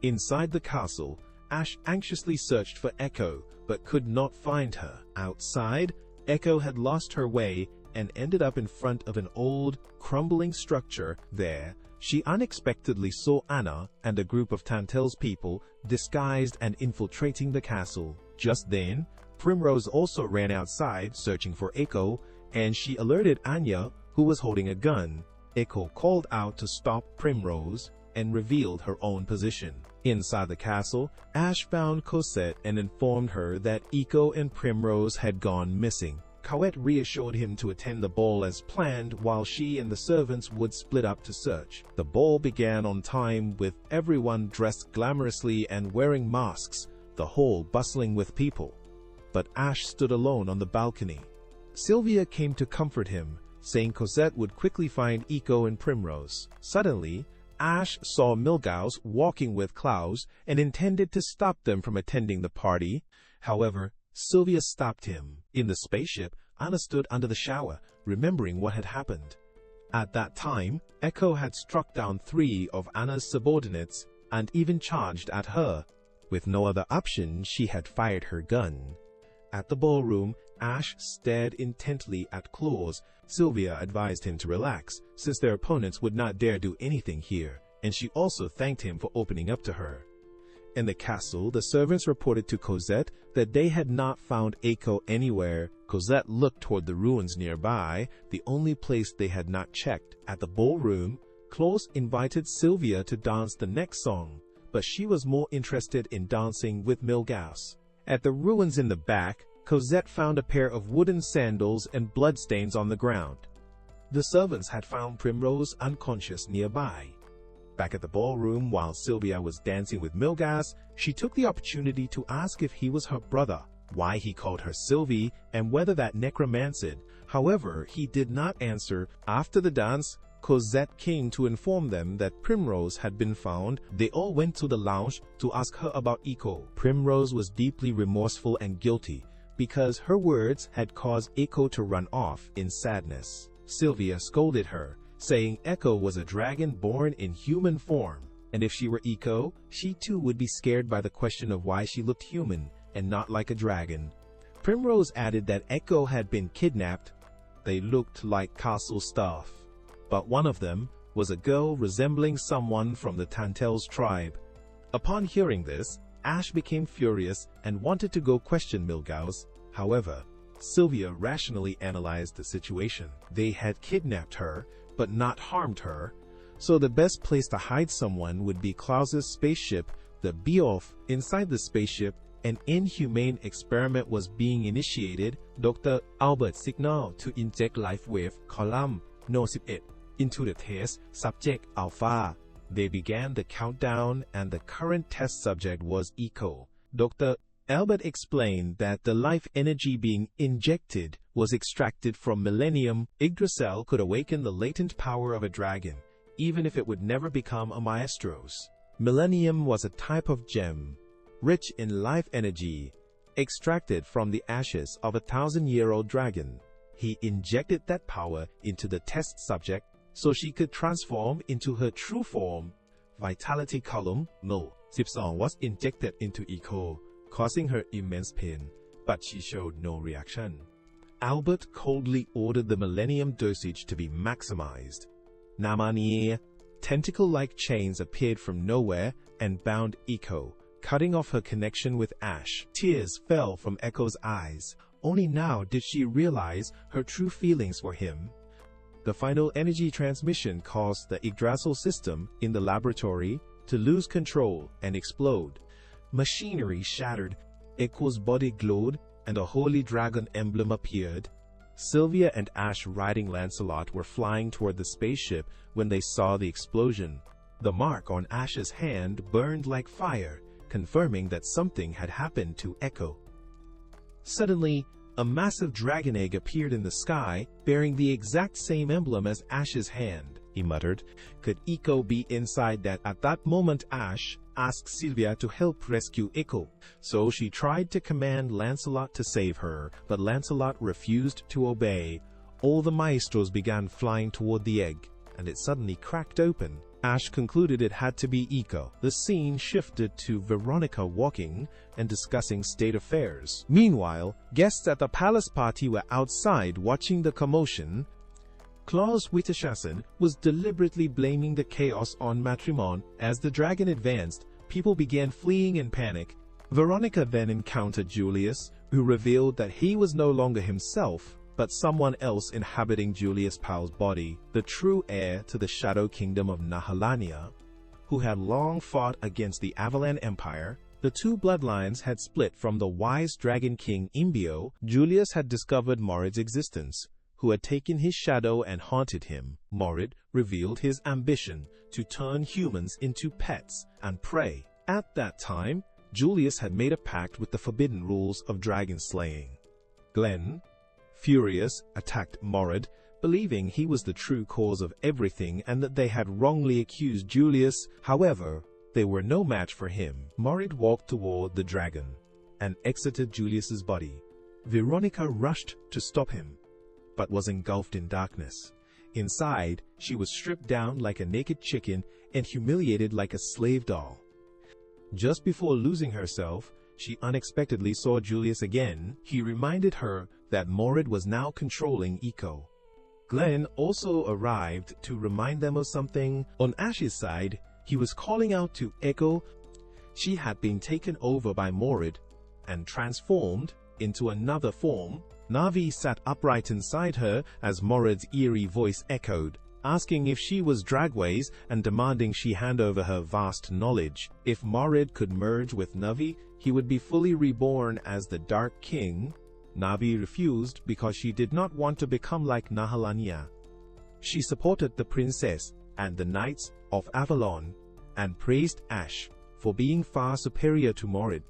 Inside the castle, Ash anxiously searched for Echo, but could not find her. Outside, Echo had lost her way and ended up in front of an old, crumbling structure. There, she unexpectedly saw Anna and a group of Tantel's people disguised and infiltrating the castle. Just then, Primrose also ran outside searching for Echo, and she alerted Anya, who was holding a gun. Echo called out to stop Primrose and revealed her own position. Inside the castle, Ash found Cosette and informed her that Echo and Primrose had gone missing. Cosette reassured him to attend the ball as planned, while she and the servants would split up to search. The ball began on time, with everyone dressed glamorously and wearing masks, the hall bustling with people. But Ash stood alone on the balcony. Sylvia came to comfort him, saying Cosette would quickly find Echo and Primrose. Suddenly, Ash saw Milgauss walking with Klaus and intended to stop them from attending the party. However, Sylvia stopped him. In the spaceship, Anna stood under the shower, remembering what had happened. At that time, Echo had struck down 3 of Anna's subordinates and even charged at her. With no other option, she had fired her gun. At the ballroom, Ash stared intently at Klaus. Sylvia advised him to relax, since their opponents would not dare do anything here, and she also thanked him for opening up to her. In the castle, the servants reported to Cosette that they had not found Echo anywhere. Cosette looked toward the ruins nearby, the only place they had not checked. At the ballroom, Klaus invited Sylvia to dance the next song, but she was more interested in dancing with Milgauss. At the ruins in the back, Cosette found a pair of wooden sandals and bloodstains on the ground. The servants had found Primrose unconscious nearby. Back at the ballroom, while Sylvia was dancing with Milgauss, she took the opportunity to ask if he was her brother, why he called her Sylvie, and whether that necromancer. However, he did not answer. After the dance, Cosette came to inform them that Primrose had been found. They all went to the lounge to ask her about Echo. Primrose was deeply remorseful and guilty, because her words had caused Echo to run off in sadness. Sylvia scolded her, saying Echo was a dragon born in human form, and if she were Echo, she too would be scared by the question of why she looked human and not like a dragon. Primrose added that Echo had been kidnapped. They looked like castle staff, but one of them was a girl resembling someone from the Tantel's tribe. Upon hearing this, Ash became furious and wanted to go question Milgauss. However, Sylvia rationally analyzed the situation. They had kidnapped her, but not harmed her, so the best place to hide someone would be Klaus's spaceship, the Beowulf. Inside the spaceship, an inhumane experiment was being initiated. Dr. Albert signaled to inject life wave column No. 11 into the test subject Alpha. They began the countdown, and the current test subject was Echo. Dr. Albert explained that the life energy being injected was extracted from Millennium. Yggdrasil could awaken the latent power of a dragon, even if it would never become a Maestros. Millennium was a type of gem, rich in life energy, extracted from the ashes of a 1,000-year-old dragon. He injected that power into the test subject so she could transform into her true form. Vitality column No. 12 was injected into Echo. causing her immense pain, but she showed no reaction. Albert coldly ordered the Millennium dosage to be maximized. Namanie, tentacle-like chains appeared from nowhere and bound Echo, cutting off her connection with Ash. Tears fell from Echo's eyes. Only now did she realize her true feelings for him. The final energy transmission caused the Yggdrasil system in the laboratory to lose control and explode. Machinery shattered, Echo's body glowed, and a holy dragon emblem appeared. Sylvia and Ash riding Lancelot were flying toward the spaceship when they saw the explosion. The mark on Ash's hand burned like fire, confirming that something had happened to Echo. Suddenly, a massive dragon egg appeared in the sky, bearing the exact same emblem as Ash's hand. He muttered, "Could Echo be inside that?" At that moment, Ash asked Sylvia to help rescue Echo. So she tried to command Lancelot to save her, but Lancelot refused to obey. All the maestros began flying toward the egg, and it suddenly cracked open. Ash concluded it had to be Echo. The scene shifted to Veronica walking and discussing state affairs. Meanwhile, guests at the palace party were outside watching the commotion. Klaus Witterschassen was deliberately blaming the chaos on Matrimon. As the dragon advanced, people began fleeing in panic. Veronica then encountered Julius, who revealed that he was no longer himself, but someone else inhabiting Julius Powell's body, the true heir to the Shadow Kingdom of Nahalania, who had long fought against the Avalan Empire. The two bloodlines had split from the wise Dragon King Imbio. Julius had discovered Morid's existence, who had taken his shadow and haunted him. Morid revealed his ambition to turn humans into pets and prey. At that time, Julius had made a pact with the forbidden rules of dragon slaying. Glenn, furious, attacked Morid, believing he was the true cause of everything and that they had wrongly accused Julius. However, they were no match for him. Morid walked toward the dragon and exited Julius's body. Veronica rushed to stop him, but was engulfed in darkness. Inside, she was stripped down like a naked chicken and humiliated like a slave doll. Just before losing herself, she unexpectedly saw Julius again. He reminded her that Morid was now controlling Echo. Glenn also arrived to remind them of something. On Ash's side, he was calling out to Echo. She had been taken over by Morid and transformed into another form. Navi sat upright inside her as Morid's eerie voice echoed, asking if she was Dragways and demanding she hand over her vast knowledge. If Morid could merge with Navi, he would be fully reborn as the Dark King. Navi refused because she did not want to become like Nahalania. She supported the princess and the knights of Avalon and praised Ash for being far superior to Morid.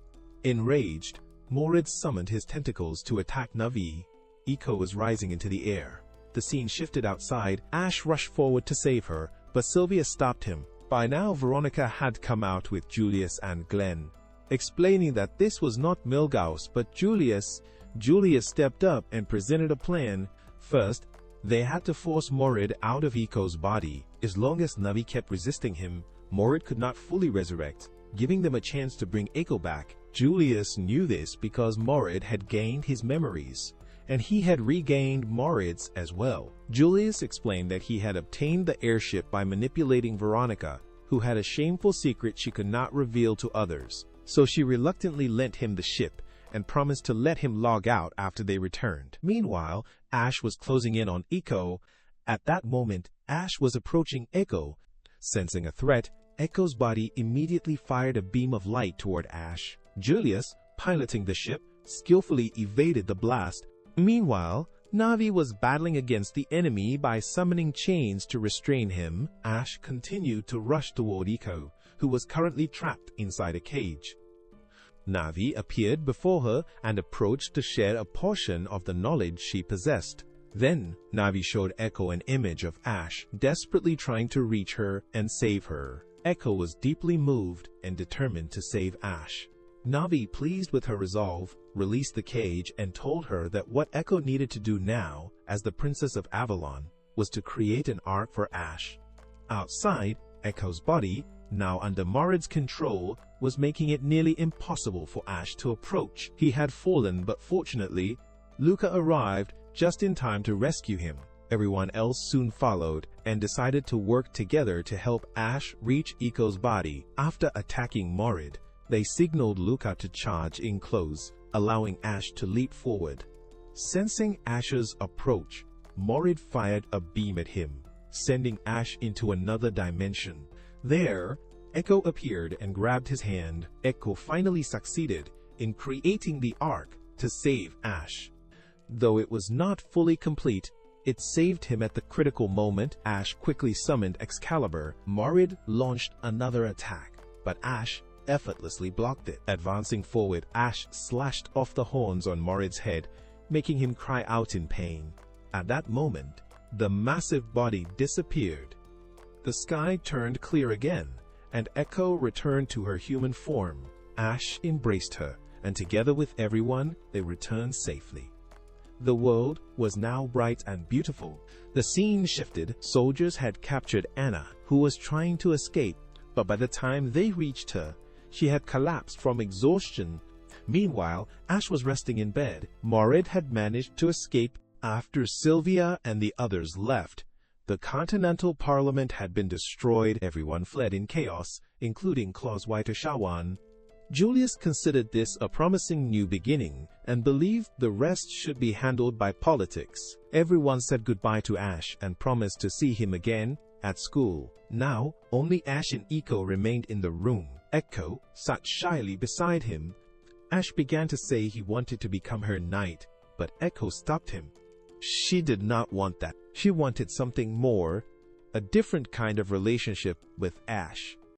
Enraged, Morid summoned his tentacles to attack Navi. Echo was rising into the air. The scene shifted outside. Ash rushed forward to save her, but Sylvia stopped him. By now, Veronica had come out with Julius and Glenn, explaining that this was not Milgauss but Julius. Julius stepped up and presented a plan. First, they had to force Morid out of Echo's body. As long as Navi kept resisting him, Morid could not fully resurrect, giving them a chance to bring Echo back. Julius knew this because Morid had gained his memories, and he had regained Morid's as well. Julius explained that he had obtained the airship by manipulating Veronica, who had a shameful secret she could not reveal to others. So she reluctantly lent him the ship and promised to let him log out after they returned. Meanwhile, Ash was closing in on Echo. At that moment, Ash was approaching Echo. Sensing a threat, Echo's body immediately fired a beam of light toward Ash. Julius, piloting the ship, skillfully evaded the blast. Meanwhile, Navi was battling against the enemy by summoning chains to restrain him. Ash continued to rush toward Echo, who was currently trapped inside a cage. Navi appeared before her and approached to share a portion of the knowledge she possessed. Then, Navi showed Echo an image of Ash, desperately trying to reach her and save her. Echo was deeply moved and determined to save Ash. Navi, pleased with her resolve, released the cage and told her that what Echo needed to do now, as the Princess of Avalon, was to create an ark for Ash. Outside Echo's body, now under Morid's control, was making it nearly impossible for Ash to approach. He had fallen, but fortunately, Luca arrived just in time to rescue him. Everyone else soon followed and decided to work together to help Ash reach Eiko's body. After attacking Morid, they signaled Luca to charge in close, allowing Ash to leap forward. Sensing Ash's approach, Morid fired a beam at him, sending Ash into another dimension. There, Eiko appeared and grabbed his hand. Eiko finally succeeded in creating the arc to save Ash. Though it was not fully complete, it saved him at the critical moment. Ash quickly summoned Excalibur. Morid launched another attack, but Ash effortlessly blocked it. Advancing forward, Ash slashed off the horns on Morid's head, making him cry out in pain. At that moment, the massive body disappeared. The sky turned clear again, and Eiko returned to her human form. Ash embraced her, and together with everyone, they returned safely. The world was now bright and beautiful. The scene shifted. Soldiers had captured Anna, who was trying to escape, but by the time they reached her, she had collapsed from exhaustion. Meanwhile, Ash was resting in bed. Morid had managed to escape. After Sylvia and the others left, the Continental Parliament had been destroyed. Everyone fled in chaos, including Claus Shawan. Julius considered this a promising new beginning and believed the rest should be handled by politics. Everyone said goodbye to Ash and promised to see him again at school. Now, only Ash and Eiko remained in the room. Eiko sat shyly beside him. Ash began to say he wanted to become her knight, but Eiko stopped him. She did not want that. She wanted something more, a different kind of relationship with Ash.